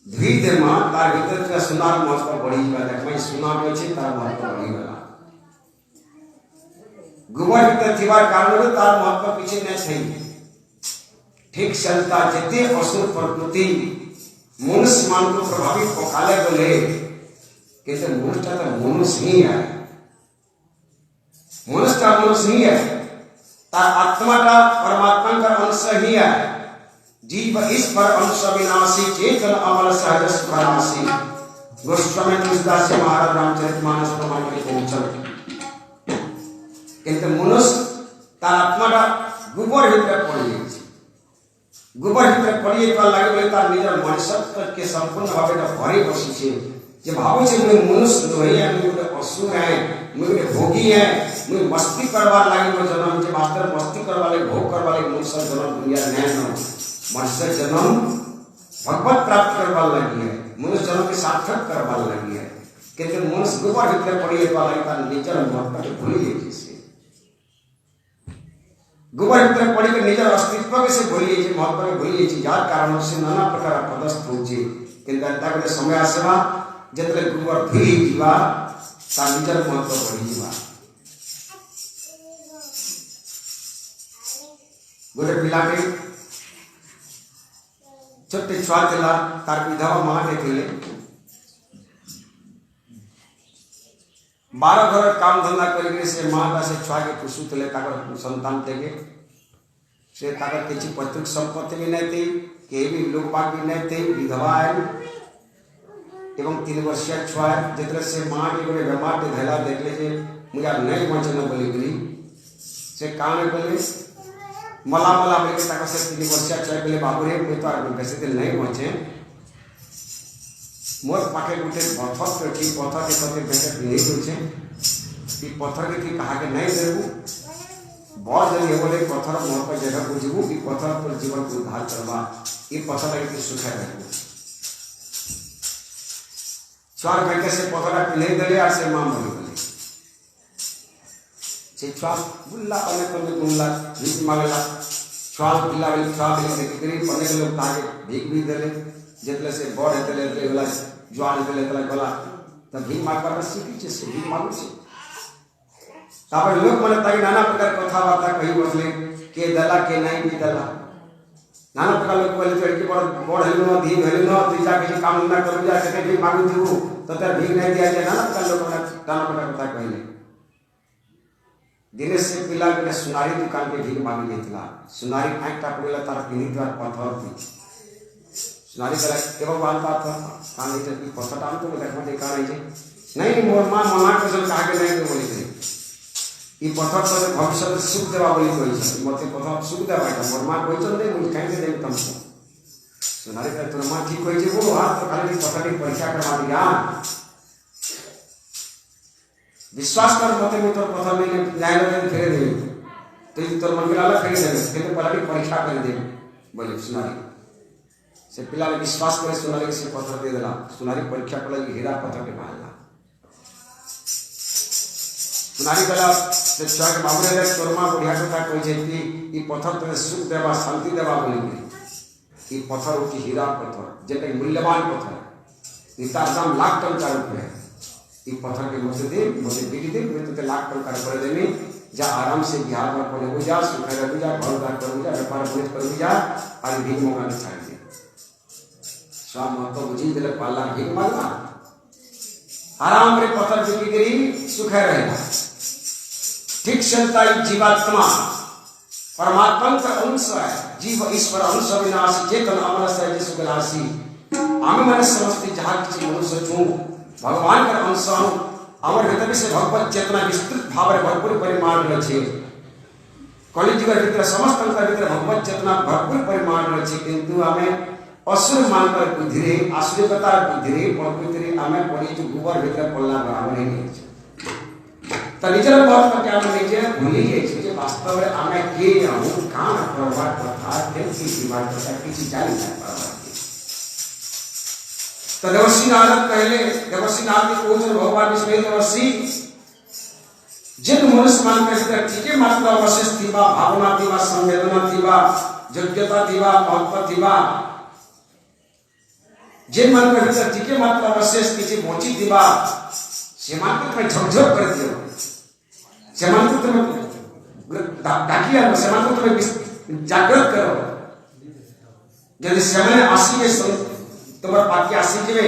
धुई दे मा तार भीतर का सुनार महत्व बढ़ी बा देख मैं सुनार में छी तार महत्व बढ़ी बा गोबर भीतर थिबा कारण तार महत्व पीछे नहीं सही ठीक चलता जते असुर प्रकृति मनुष्य मान को प्रभावित पकाले गले कहते मनुष्य तो मनुष्य ही है मनुष्य ही है तार आत्मा का परमात्मा का अंश ही है जीव इस पर अंश विनाशी चेतन अमर सहज सुखनाशी गोस्वामी तुलसीदास महाराज रामचरितमानस प्रमाण के पहुंचल कहते मनुष्य तार आत्मा का गोबर भीतर पड़ी गोबर भीतर पड़ी तो लगे बोले तार निजर मनुष्यत्व के संपूर्ण भाव भरी बसी जे भावो छे मुझे मनुष्य नहीं है, मुझे असुर है, मुझे भोगी है, मुझे मस्ती करवा लागी को जन्म जे मास्टर मस्ती करवा लागी भोग करवा लागी मनुष्य जन्म दुनिया नहीं न मनुष्य जन्म भगवत प्राप्त करवा लगी है, मनुष्य जन्म के सार्थक करवा लगी है। किंतु मनुष्य गोबर भीतर पड़ी है वाला का नेचर महत्व के भूल गई से गोबर भीतर पड़ी के निजर अस्तित्व के से भूल गई महत्व के भूल गई यार कारण से नाना प्रकार पदस्थ होचे किंतु अंत समय आसवा जतले गोबर भूली जीवा ता निजर महत्व बढ़ी जीवा। गोटे पिला के छोटे छुआ थिला तार विधवा मां देखले 12 घर काम धंधा करके से मां का से छुआ के पुसुतले ताकर संतान तेगे से ताकर किछि पैतृक संपत्ति भी नहीं थी के भी लोग बाग भी नहीं थे विधवा है एवं 3 वर्षीय छुआ जतरे से मां के गोटे बेमार के धैला देखले जे मुझे नहीं बचन बोली गली से कान बोले मला मला बोले ताकर से 3 वर्षीय छुआ बोले बाबू रे मैं तो बेसी दिन नहीं बचे मोर पाखे गुटे पत्थर पे ठीक पत्थर के तते बेटे नहीं होचे ई पत्थर के की कहा के नहीं देबू बहुत जल्दी बोले पत्थर मोर पर जगह बुझबू ई पत्थर पर जीवन को उद्धार करवा ई पत्थर के सुखा रहबू चार बेटे से पत्थर के नहीं देले आ से मां बोली बोले से छा बुल्ला पने पने गुल्ला भीख मांगला छा बुल्ला वाली छा वाली के करी पने के लोग ताके भीख भी देले जेतले से बड़ हेतले देला ज्वार हेतले तला गला त भीख मांगबा सीखी छे से भीख मांगू छे तापर लोग माने ताई नाना प्रकार कथा वार्ता कही बसले के दला के नहीं भी दला नाना प्रकार लोग बोले तो कि बड़ हेलो धी हेलो तीजा के काम ना करू जा के भीख मांगू दिबू तते भीख नहीं दिया जे नाना प्रकार लोग नाना प्रकार कथा कहले दिनेश से पिला के सुनारी दुकान के भीख मांगी लेतला सुनारी आंखटा पड़ेला तार पिनी द्वार पत्थर थी सुनारी कला एवं बालता था कान इते की पत्थर आम तो देखा देखा नहीं मोर मां मना के कहा के नहीं बोली थी ई पत्थर पर भविष्य में सुख देवा बोली कोई छ मते पत्थर सुख देवा का मोर मां कोई चंदे मुझे कहीं दे तुमको सुनारी का तोर मां ठीक होई जे वो हाथ तो खाली पत्थर की परीक्षा करवा दिया विश्वास कर मते में तो पत्थर में न्याय लगे फेरे दे तो तोर मन के लाला फेरे दे फिर पहले परीक्षा कर दे बोले सुनारी से पिला विश्वास करे सुनारी के से पत्थर दे देला सुनारी परीक्षा कला हीरा पत्थर के मारला सुनारी कला से छुआ के बाबू रे तोरमा बढ़िया कथा कोई जे कि ई पत्थर तने सुख देवा शांति देवा बोली के ई पत्थर उठी हीरा पत्थर जेते मूल्यवान पत्थर ई तार दाम लाख टन का रुपए ई पत्थर के मुझे बिक दे मैं तो लाख टन का कर देनी जा आराम से बिहार में पड़े हो जा सुख रह जा घर द्वार कर जा व्यापार बुझ कर जा और भीख मौका न छाड़ दे स्वाम तो बुझी दिल पाला भीख मांगना आराम रे पत्थर बिकी करी सुख रहेगा ठीक संता जीवात्मा परमात्मा का अंश है जीव ईश्वर अंश विनाशी चेतन अमर से जिस विनाशी आमी मन समस्ती जहाँ किसी मनुष्य छू भगवान का अंश अमर भीतर से भगवत चेतना विस्तृत भाव रे भरपूर परिमाण रहे कलिजुग भीतर समस्त भीतर भगवत चेतना भरपूर परिमाण रहे किंतु हमें असुर मानकर बुद्धि रे आश्चर्यता बुद्धि रे प्रकृति हमें पड़ी जो गोबर भीतर पड़ला बराबर नहीं तो निजर बहुत पर क्या निजे भूली है जे वास्तव रे हमें के हूं कान प्रभाव कथा केसी दिमाग कथा किसी जानी ना पावा तो देवर्षि नारद पहले देवर्षि नारद के पूजन भगवान विष्णु देवर्षि जिन मनुष्य मान के भीतर ठीक मात्रा अवशेष थीबा भावना थीबा संवेदना थीबा योग्यता थीबा महत्व थीबा जिन मन के भीतर ठीक मात्रा अवशेष किसी मोची थीबा सेमान को तुम्हें झकझक कर दियो सेमान को तुम्हें डाकिया सेमान को तुम्हें जागृत करो यदि सेमान आसी के तुम्हारा बाकी आसी के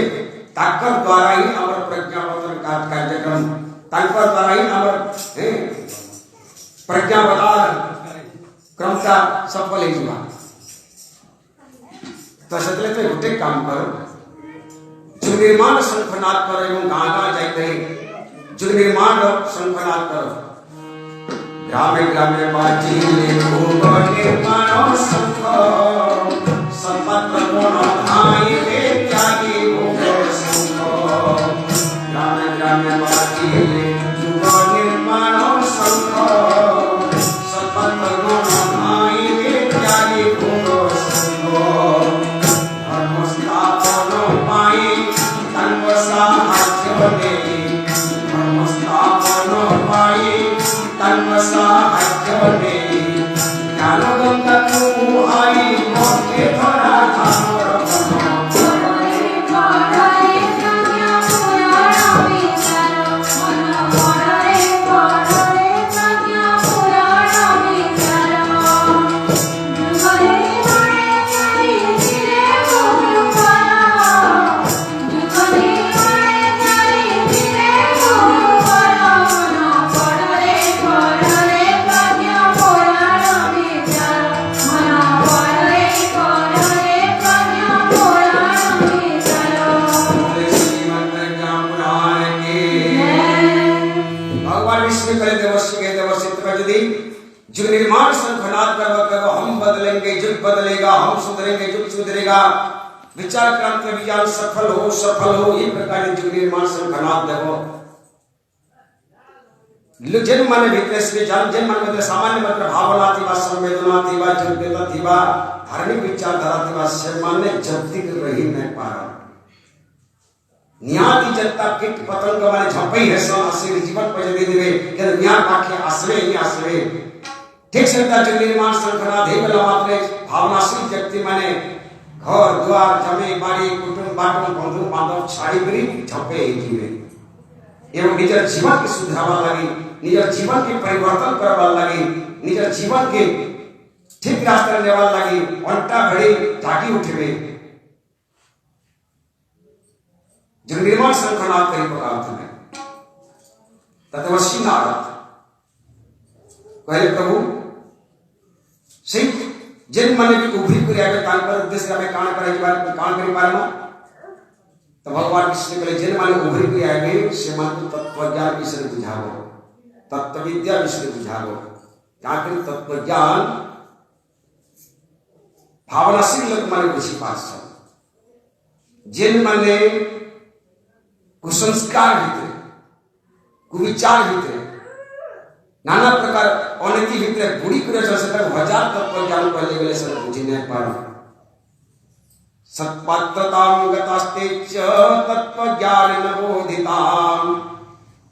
ताकर द्वारा ही हमारे प्रज्ञापन कार्यक्रम ताकर द्वारा ही हमारे प्रज्ञापन क्रमता सफल ही जुआ तो सतले तो गोटे काम करो जो निर्माण संखनाद करो एवं गाना जाते जो निर्माण संखनाद करो ग्रामे ग्रामे बाजीले को निर्माण संख संपत्ति कोण धाई रे त्यागी भोग संख में बाजिले जुग निर्माण संघ सपत गुण भाई विद्याली गुण संघ धर्म स्थापन पाई तंग साहाय्य देई धर्म स्थापन पाई तंग साहाय्य देई ज्ञान गंगा तू आई मोटे धरा धामर जुग निर्माण संघनाथ करव हम बदलेंगे जुग बदलेगा हम सुधरेंगे जुग सुधरेगा विचार क्रांति विज्ञान सफल हो ये प्रकार जुग निर्माण संघनाथ देवो जन मन भीतर से जन मन में सामान्य मात्र भावना थी संवेदना थी योग्यता थी धार्मिक विचारधारा थी से मन जब्दी रही नहीं पा रहा नियाति जनता कीट पतंग माने झपई है सो असली जीवन पर दे देवे के न्याय पाखे आसवे ही आसवे ठीक संता जुग निर्माण संघना देवला मात्र भावनाशील व्यक्ति माने घर द्वार जमी बाड़ी कुटुंब बाटुम बंधु बांधव छाड़ी करी झपे जीवे एवं निजर जीवन के सुधारवा लगी निजर जीवन के परिवर्तन करवा लगी निजर जीवन के ठीक रास्ता लेवा लगी अंटा घड़ी जागी उठवे जुग निर्माण संघनाथ करी पदार्थ में तत्वशी नारद कहले प्रभु से जिन मन भी उभरी कर आगे कान पर उद्देश्य में कान करी पारमा तो भगवान कृष्ण कहले जिन मन उभरी कर आगे से मन को तत्वज्ञान विषय बुझावो तत्व विद्या विषय बुझावो ताकि तत्वज्ञान भावनाशील लोग माने बुझी पास जिन मने कुसंस्कार भितरे कुविचार भितरे नाना प्रकार अनैति भितरे बुढ़ी करे से हजार तत्व ज्ञान पहले गले से बुझी नहीं पार सत्पात्रतां गतास्ते च तत्व ज्ञान न बोधितां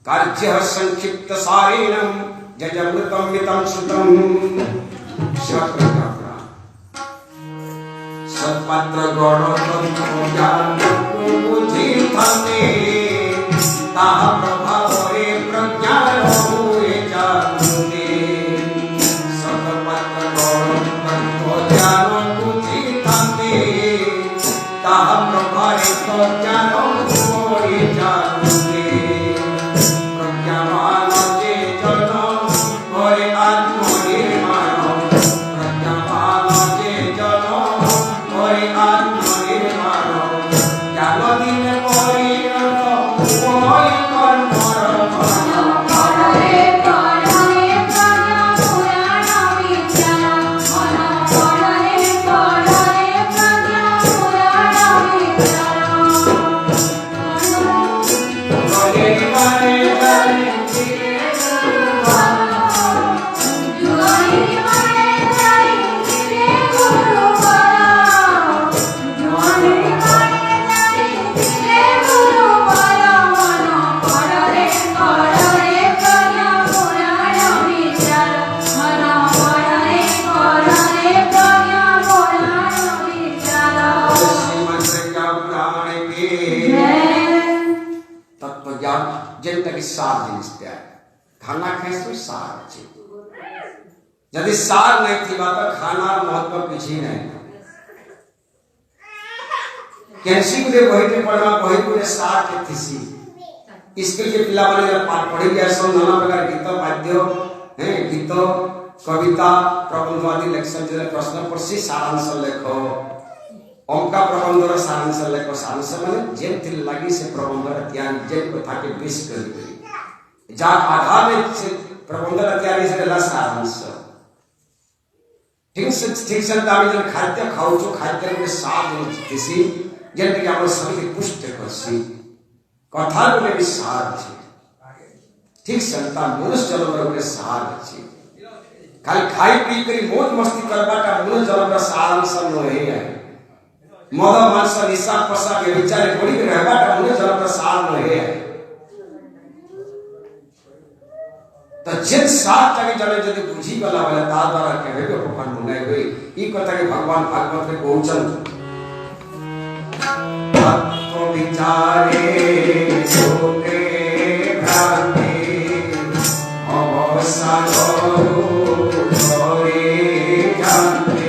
कार्य संक्षिप्त सारेणं जजमृतं मितं श्रुतं शत्रज्ञात्रा सत्पात्र गौण तत्व ज्ञान बुझी थाते ताहा प्रभाव रे प्रज्ञान हुए जानुते सतपत्र गौण तत्व ज्ञान बुझी थाते ताहा प्रभाव रे प्रज्ञान हुए जानुते प्रज्ञावान जे जन करे आत्मनिर्माण प्रज्ञावान जे जन करे आत्मनिर्माण ज्ञान दिन खाना खाए सार अच्छे यदि सार नहीं थी बात खाना महत्व किसी नहीं कैंसी को बही पढ़ना बही को सार के थीसी इसके लिए पिला वाले पाठ पढ़ी गया सब नाना प्रकार गीत वाद्य हैं गीत कविता प्रबंध आदि लेक्चर जो प्रश्न पढ़सी सारांश लेख अंका प्रबंधर सारांश लेख सारांश माने जेमति लगी से प्रबंधर त्याग जेम कथा के विष कर जा आधार में से प्रबंध तैयारी से ला सारांश ठीक से दामी जन खाद्य खाऊ जो खाद्य के साथ दिसी जन के हमर शरीर पुष्ट करसी कथा बोले भी सार अच्छे ठीक संता मनुष्य जलवर बोले सार अच्छे खाली खाई पी करी मौज मस्ती करबाटा मनुष्य जलवर सार सब नहे है मद मांस निशा पसा के विचारे पड़ी के रहबाटा मनुष्य जलवर सार नहे है तो जिन सात तक जने जदि बुझी गला वाला ता द्वारा कहे के भगवान मुने होई ई कथा के भगवान भागवत में पहुंचन तत्व विचारे सोते भ्रांति अवसानो रे जानते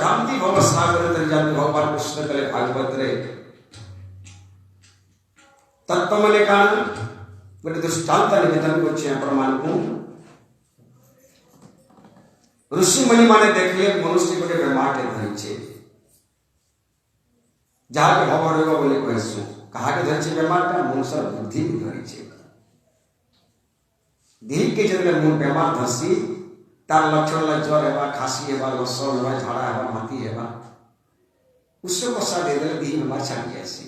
भ्रांति भव सागर तर जाते भगवान कृष्ण कले भागवत रे तत्व मने कान गोटे दृष्टांत निवेदन करछे प्रमाण को ऋषि मुनि माने देखले मनुष्य गोटे बेमार के धरि छे जहा के भव रोग बोले कहसु कहा के धरि छे बेमार ता मनुष्य बुद्धि के धरि छे देह के जने मूल बेमार धसी तार लक्षण ला ज्वर हेबा खांसी हेबा लसण हेबा झाड़ा हेबा माती हेबा उससे कसा दे दे दी में छाड़ी ऐसी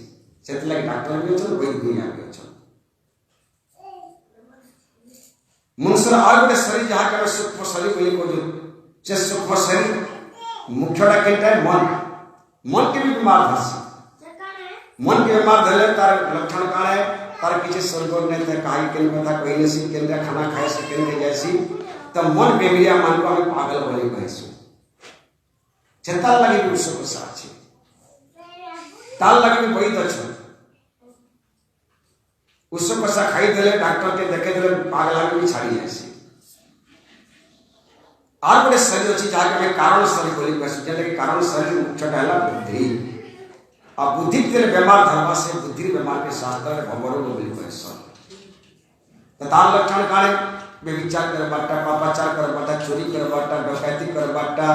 सेत लगे डॉक्टर भी होचन वैद्य भी आ गयो छन मनुष्य आ गोटे शरीर जहा के सूक्ष्म शरीर बोली को जे सूक्ष्म शरीर मुख्यटा केटा मन के भी बीमार धसी मन के बीमार धले तार लक्षण काण है तार किछि शरीर ने ते काई के कथा कहिले से केंद्र खाना खाए से केंद्र जैसी तब मन बेमिया मन को हमें पागल बोले कहसु चेता लगे भी उसको साक्षी ताल लगे भी वही दर्शन उसको कसा खाई देले डॉक्टर के देखे देले पागल लगे भी छाड़ी ऐसी आर बड़े शरीर अच्छी जाके में कारण शरीर बोली कहसु जले के कारण शरीर मुख्य डाला बुद्धि अब बुद्धि के बीमार धर्मा से बुद्धि बीमार के शास्त्र भवरो बोली कहसु ताल लक्षण काणे व्यभिचार कर बाटा पापाचार कर बाटा चोरी कर बाटा डकैती कर बाटा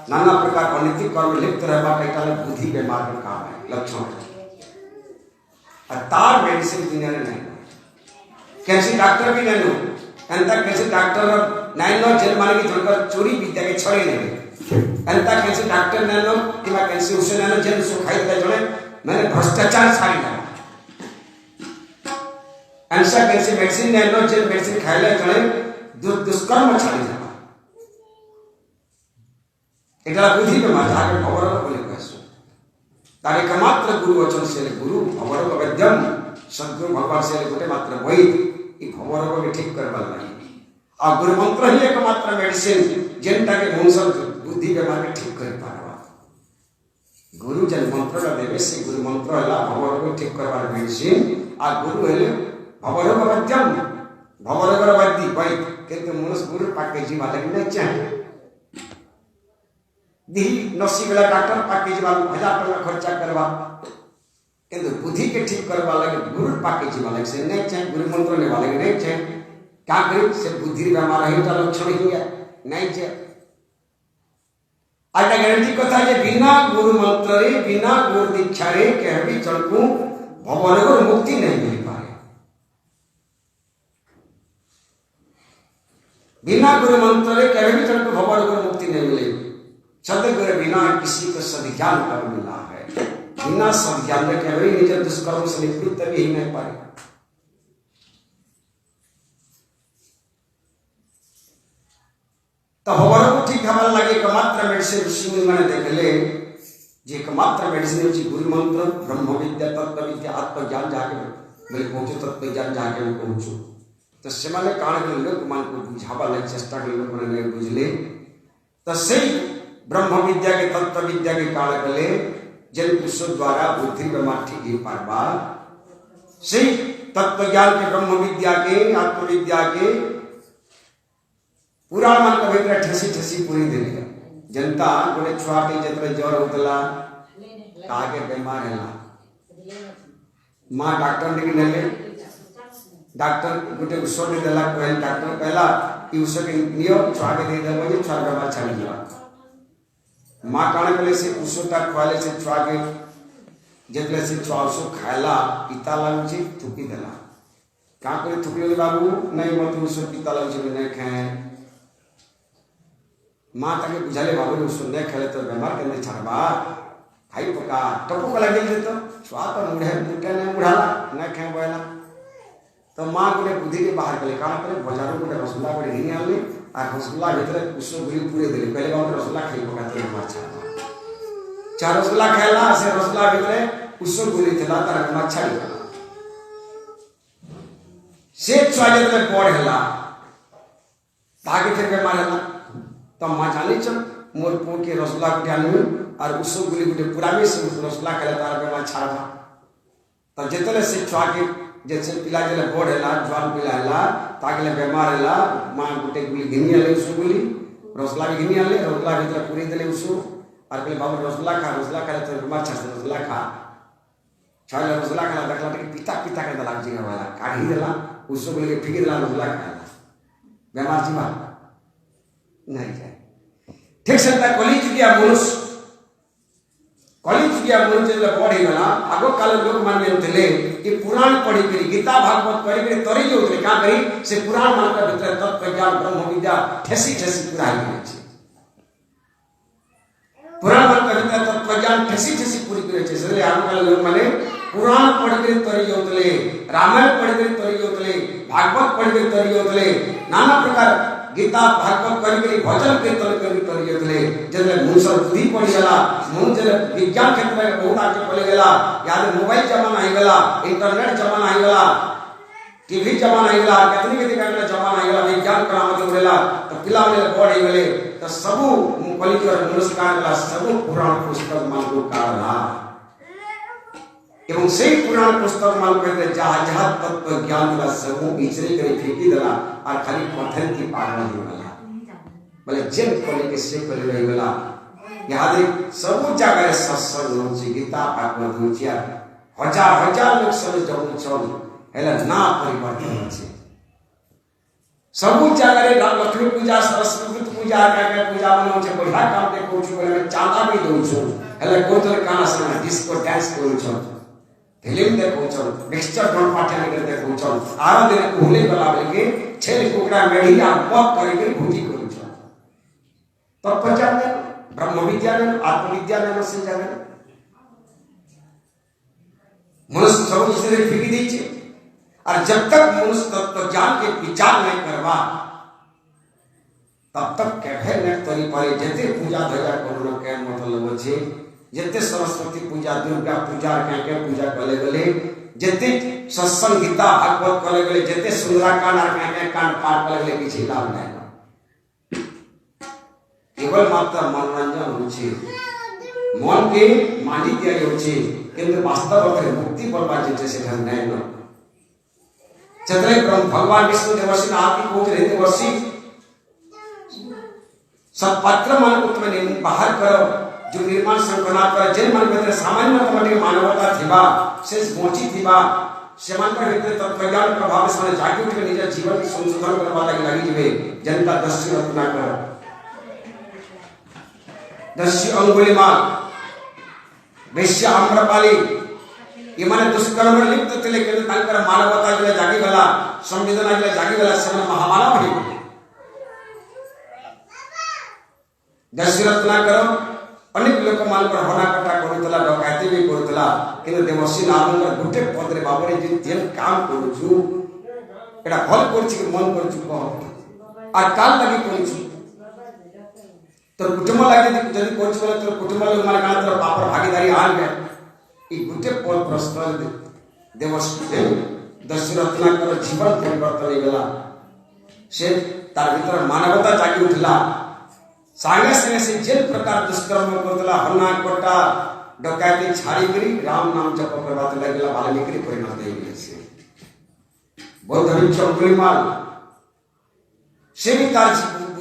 नाना प्रकार अनैतिक कर्म लिप्त रह बाटा इटाले बुद्धि बीमार का काम है लक्षण तार मेडिसिन दुनिया में नहीं कैसे डॉक्टर भी नहीं लो अंता कैसे डॉक्टर नहीं लो जेल माने की जोड़कर चोरी विद्या के छड़े नहीं अंता कैसे डॉक्टर नहीं लो कि मैं कैसे उसे नहीं लो जेल सो खाई दे जोड़े मैंने भ्रष्टाचार छाड़ी ना अंशा कैसे मेडिसिन नहीं लो जेल मेडिसिन खाई ले जोड़े दुष्कर्म छाड़ी जाना एकला बुद्धि पे माता के खबर बोले कहसु तारे एकमात्र गुरु वचन से गुरु खबर को वैद्यम सद्गुरु भगवान से गोटे मात्र वैद्य ई खबर को ठीक करबा लागि आ गुरु मंत्र ही एकमात्र मेडिसिन जेंटा के मनुष्य बुद्धि बीमार के ठीक कर पारबा गुरु जन मंत्र देवे से गुरु मंत्र हला खबर को ठीक करबार मेडिसिन आ गुरु हेले खबर को वैद्यम खबर को वैद्य वैद्य किंतु मनुष्य गुरु पाके जीवा लगी नहीं चाहे दी नसी वाला डॉक्टर पाके जीवा 1000 टका खर्चा करवा किंतु बुद्धि के ठीक करवा लगे गुरु पाके जीवा लगे से नहीं चाहे गुरु मंत्र ने वाले नहीं चाहे क्या करी से बुद्धि में हमारा ही लक्षण ही है नहीं चाहे आज गारंटी कथा है बिना गुरु मंत्र रे बिना गुरु दीक्षा रे कहबी चलकू भवन को मुक्ति नहीं मिल पाए बिना गुरु मंत्र रे कभी भी चलकर भगवान को मुक्ति नहीं मिलेगी सदगुरु बिना किसी को सद्ज्ञान कर मिला है बिना सद्ज्ञान के कभी निज दुष्कर्म से निवृत्त भी ही नहीं पाएगा तो भगवान को ठीक हमारा लगे एकमात्र मेडिसिन ऋषि मुनि मैंने देख ले जे एकमात्र मेडिसिन है गुरु मंत्र ब्रह्म विद्या तत्व विद्या आत्मज्ञान जाके मैं पहुंचो तत्व ज्ञान जाके मैं पहुंचू तो सेमाने काण के लोक मान को बुझावा लग चेष्टा के लोक ने बुझले तो सही ब्रह्म विद्या के तत्व विद्या के काण कले जन पुरुष द्वारा बुद्धि बीमार ठीक ही पारबा सही तत्व ज्ञान के ब्रह्म विद्या के आत्म विद्या के पुराण मान के भीतर ठेसी ठेसी पूरी देले जनता गोटे छुआटी जतरे ज्वर होतला कागे बीमार हैला मां डॉक्टर ने नेले डॉक्टर गोटे औषध देला कहल डॉक्टर कहला कि औषध नियो छुआ के दे देबो जे छुआ बीमार छाड़ी दिया मां काने कले से औषधटा खवाले से छुआ के जेतले से छुआ औषध खायला पिता लागुची थुकी देला का करे थुकी बाबू नहीं मत औषध पिता लागुची नहीं खाए मां ताके बुझाले बाबू औषध नहीं खेले तो बीमार केने छाड़बा खाई पका टपो कला गेल जे तो छुआ तो मुढ़े मुटे ने मुढ़ाला नहीं खाए बोला तो मां गोटे बुद्धि के बाहर गले काना करे बाजारों गोटे रसगुल्ला गोटे घिनी आनले आ रसगुल्ला भीतर उसो गुली पूरे देले पहले बाबू रसगुल्ला खाई पका तो बीमार छाड़ा चार रसगुल्ला खाइला से रसगुल्ला भीतर उसो गुली थला तार बीमार छाड़ी गला से छुआ जतले बड़ हैला ताके फिर बीमार हैला तो मां जानी छ मोर पो के रसगुल्ला गोटे आनू और उसो गुली गोटे पूरा में से रसगुल्ला खाइला तार बीमार छाड़बा तो जतले से छुआ के जैसे पिला जले बड़ हैला जवान पिला हैला ताके बीमार हैला मां गोटे गुली घिनी आले उसो गुली रसगुल्ला भी घिनी आले रसगुल्ला भीतर पूरी देले उसो और कहले बाबू रसगुल्ला खा तो बीमार छाड़ रसगुल्ला खा छाड़ रसगुल्ला खा देखला कि पिता पिता के दला जी वाला काढ़ी देला उसो गुली के फिकी देला रसगुल्ला खाला बीमार जीवा नहीं जाए ठीक से कली चुकिया मनुष्य जब पढ़ी गला आगो काल लोग मान लेते कि पुराण पढ़ी करी गीता भागवत पढ़ी करी तरी जो होते का करी से पुराण मान का भीतर तत्व ज्ञान ब्रह्म विद्या ठेसी ठेसी पूरा ही छै पुराण मान का भीतर तत्व ज्ञान ठेसी ठेसी पूरी करे छै से आगो काल लोग माने पुराण पढ़ी करी तरी जो होते रामायण पढ़ी करी तरी जो होते भागवत पढ़ी करी तरी जो होते नाना प्रकार गीता भागवत करी करी भजन कीर्तन करी तरी होते जले मुसर बुद्धि पड़ी गला मन जले विज्ञान क्षेत्र में बहुत आगे पड़े गला याद मोबाइल जमाना आई गला इंटरनेट जमाना आई गला टीवी जमाना आई गला कितनी कितनी का जमाना आई गला विज्ञान करामत होलेला तो पिला ने बड़ आई गले तो सब कलिक और मनुष्य का गला सब पुराण पुस्तक मान को काढ़ला एवं से पुराण पुस्तक मान कहते जहाँ जहाँ तत्व ज्ञान का सब इचरी करे फेंकी देला और खाली कथन की पागल हो गला बोले जिन कोले के से कोले रही गला याद सब जगह सत्संग होची गीता भागवत होची हजार हजार लोग सब जब चल हेला ना परिवर्तन होची सब जगह लक्ष्मी पूजा सरस्वती पूजा का पूजा मनाउ छे बढ़िया काम के कोछु बोले चांदा भी दउ छु हेला गोतल काना से डिस्को डांस करू छु फिल्म देखो चल मिक्सचर डॉन पार्टी में देखो चल आरो दिन कोहले वाला के छेल कुकड़ा मेढ़ी आ पक करके भूजी करू चल तब पहचान दे ब्रह्म विद्या ने आत्म विद्या ने से जाने मनुष्य सब इसने फेंक दी छे और जब तक मनुष्य तत्व ज्ञान के विचार नहीं करवा तब तक कहे न तरी पारे जते पूजा धजा करू के मतलब छे जते सरस्वती पूजा दुर्गा पूजा के पूजा कले गले जते सत्संग गीता भागवत कले गले जते सुंदराकांड और के कांड पाठ कले गले किछि लाभ नहीं केवल मात्र मनोरंजन होछि मन के मानी दिया होछि किंतु वास्तव में मुक्ति पड़वा जे से ढंग नहीं न चतरे ब्रह्म भगवान विष्णु देवर्षि आदि को रहते देवर्षि सब पत्र मन को तुम्हें बाहर करो जो निर्माण संकल्पना कर जेन मन भीतर सामान्य तमटे मानवता थिबा शेष मोची थिबा सेमान पर भीतर तत्वज्ञान प्रभाव से जागी उठ के निज जीवन की संशोधन करवा लगी जिवे जनता दस्यु रत्ना कर दस्यु अंगुलिमाल वैश्य आम्रपाली ये माने दुष्कर्म लिप्त थे लेकिन तांकर मानवता जले जागी गला संवेदना जले जागी गला से महामानव भई दस्यु रत्ना करो अनेक लोक मान पर होना कटा करूतला डकायती भी करूतला किंतु देवसी नामंगर गुटे पदरे बाबरे जे जेन काम करूछु एटा भल करछि कि मन करछु कह आ काल लगी करछु तो कुटुंब लगी जदी करछु बोले तो कुटुंब लोग माने काना तो पापर भागीदारी आन गए ई गुटे पद प्रश्न देवसी दशरत्ना कर जीवन परिवर्तन हो गला से तार भीतर मानवता जागी उठला सांगे संगे से जेल प्रकार दुष्कर्म करतला हन्ना कोटा डकायती छाड़ी करी राम नाम जप करवाते लगला वाल्मीकि परिणत दे गेल से बहुत धनी चौकली माल से भी तार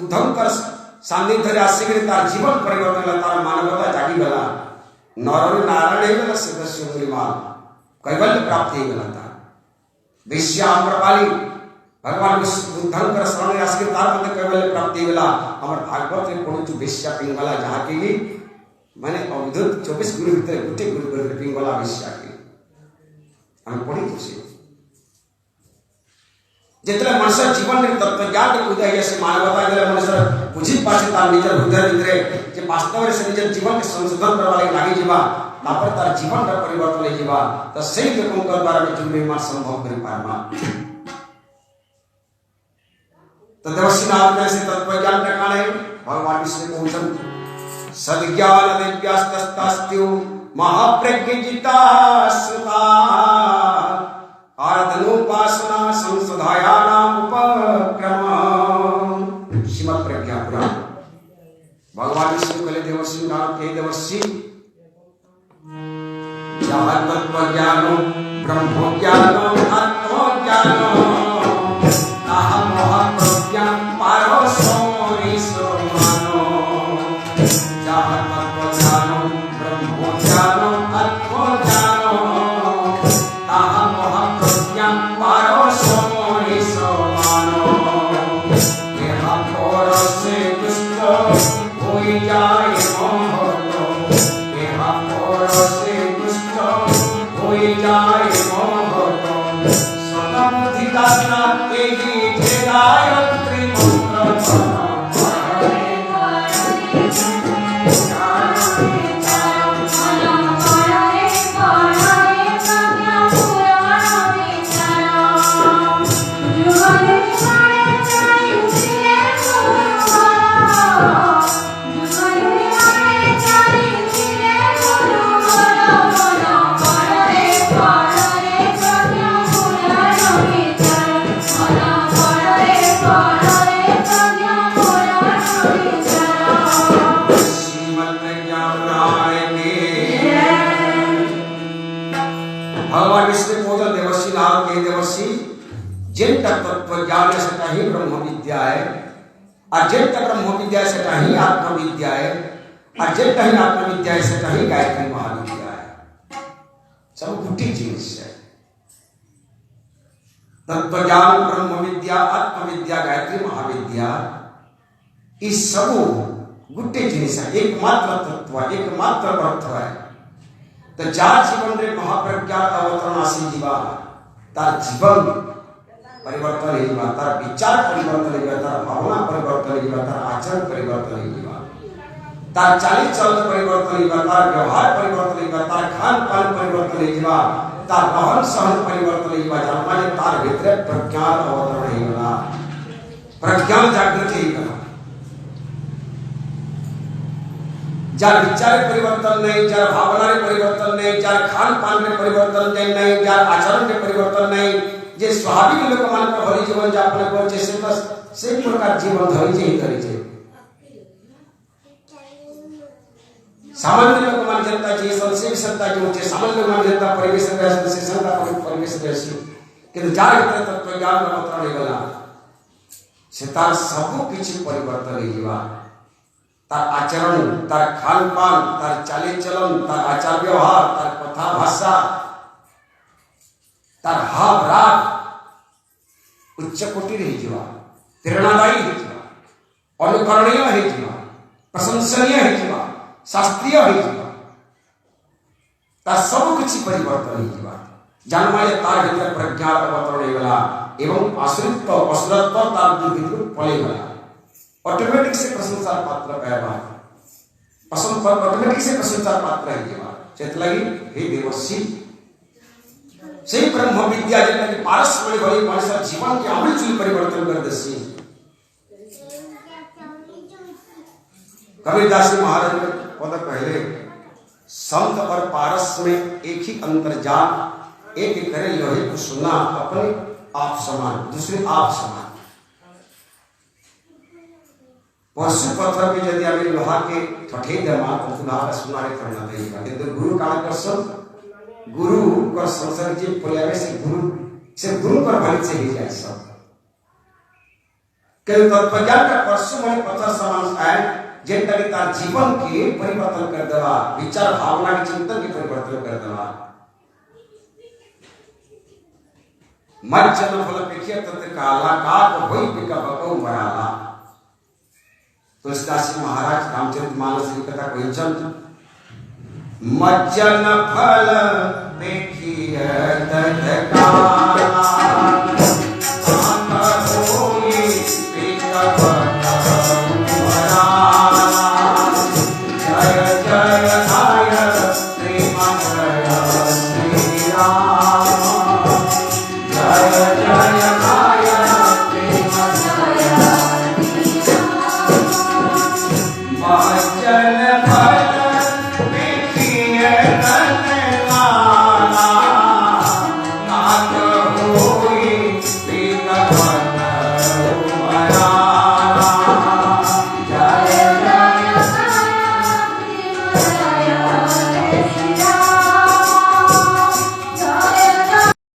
बुद्धंकर सान्निध्य आसिक तार जीवन परिवर्तन तार मानवता जागी गला नर नारायण गला सदस्य मूल्यवान कैवल्य प्राप्त हो गला था विश्या अम्रपाली भगवान बुद्धंकर शरण आसिक तार मध्य कैवल्य प्राप्त हो गला हमर भागवत में पढ़ु विश्या पिंगला जहाँ के मैंने अवधुत 24 गुरु भीतर गोटे गुरु कर पिंगला विश्या के हम पढ़ी से जितने मनुष्य जीवन में तत्व ज्ञान उदय से मानवता गले मनुष्य बुझी पासे तार निजर हृदय भितरे जे वास्तव से निजर जीवन के संशोधन करवा लागि जीवा तापर तार जीवन का परिवर्तन ले जीवा तो सही लोगों के द्वारा में जीवन में संभव कर पारमा तो देवसीनाथ में से तत्व ज्ञान का काणे भगवान विष्णु को उचन सद्ज्ञान दिव्यास्तस्तास्त्यु महाप्रज्ञ जिता सुता आराधनोपासना संसदायानाम उपक्रम श्रीमद् प्रज्ञा पुराण भगवान विष्णु कहले देवर्षि नाम के देवर्षि जहाँ तत्व ज्ञानो ब्रह्म ज्ञानो आत्म ज्ञानो ताहा महाप्रज्ञा पारसो मानो जहाँ तत्व ज्ञानो ब्रह्म ज्ञानो आत्म ज्ञानो ताहा महाप्रज्ञा पारसो मानो यहाँ पर से दुष्ट हो जाए मोहतो यहाँ पर से दुष्ट हो जाए मोहतो सतबुद्धिदाता तेजी गायत्री मंत्र जिन तक तत्व ज्ञान से कहीं ब्रह्म विद्या है और जिन तक ब्रह्म विद्या से कहीं आत्म विद्या है और जिन कहीं आत्म विद्या से कहीं गायत्री महाविद्या है सब गुटी जिनिस है तत्व ज्ञान ब्रह्म विद्या आत्म विद्या गायत्री महाविद्या इस सब गुटे जिनिस है एकमात्र तत्व एकमात्र अर्थ है तो जार जीवन रे महाप्रज्ञा अवतरण आसी जीवा तार जीवन परिवर्तन होगा तार विचार परिवर्तन होगा तार भावना परिवर्तन होगा तार आचरण परिवर्तन होगा तार चाली चलन परिवर्तन होगा तार व्यवहार परिवर्तन होगा तार खान पान परिवर्तन होगा तार रहन सहन परिवर्तन होगा जन्माने तार भीतर प्रज्ञान अवतरण होगा प्रज्ञान जागृति होगा जार विचार परिवर्तन नहीं जार भावना रे परिवर्तन नहीं जार खान पान में परिवर्तन नहीं जार आचरण में परिवर्तन नहीं जे स्वाभाविक लोक मान को हरि जीवन यापन करछे से तो से प्रकार जीवन धरि जे करै छै सामान्य लोक मान जनता जे संसे विषमता जे होचे सामान्य लोक मान जनता परिवेश में से संता परिवेश देसी कि जार भीतर तत्व ज्ञान अवतरण होगला से तार सब किछि परिवर्तन होइबा तार आचरण तार खान पान तार चाली चलन तार आचार व्यवहार तार कथा भाषा तार हाव राग उच्च कोटि रही जीवा प्रेरणादायी है जीवा अनुकरणीय है जीवा प्रशंसनीय है जीवा शास्त्रीय है जीवा तार सब किछि परिवर्तन है जीवा जन्माय तार भीतर प्रज्ञा अवतरण होगला एवं आश्रित असुरत्व तार भीतर पले गला ऑटोमेटिक से प्रशंसा पात्र कहबा पसंद पर ऑटोमेटिक से प्रशंसा पात्र है जीवा चेतलगी हे देवर्षि से ब्रह्म विद्या जेटा कि पारस्मय भली मनुष्य जीवन के आमूल परिवर्तन कर देसी कबीरदास महाराज ने पद पहले संत और पारस में एक ही अंतर जान एक करे लोहे को सुना अपने आप समान दूसरे आप समान पशु पत्थर पे यदि अभी लोहा के ठठे दमा तो सुना सुनारे करना देगा किंतु गुरु का आकर्षण गुरु कर संसार जी पोल्यावे से गुरु पर भली से ही जाए सब କିନ୍ତୁ ତତ୍ତ୍ୱଜ୍ଞାନ का परसु मणि पत्थर समान है जेंटा की तार जीवन के परिवर्तन कर देवा विचार भावना के चिंतन के परिवर्तन कर देवा मज्जन फल पेखिया तत काला काक होई बिका बकौ मराला। तुलसीदास जी महाराज रामचरितमानस की कथा कहिछन मज्जन फल पेखिया तत काला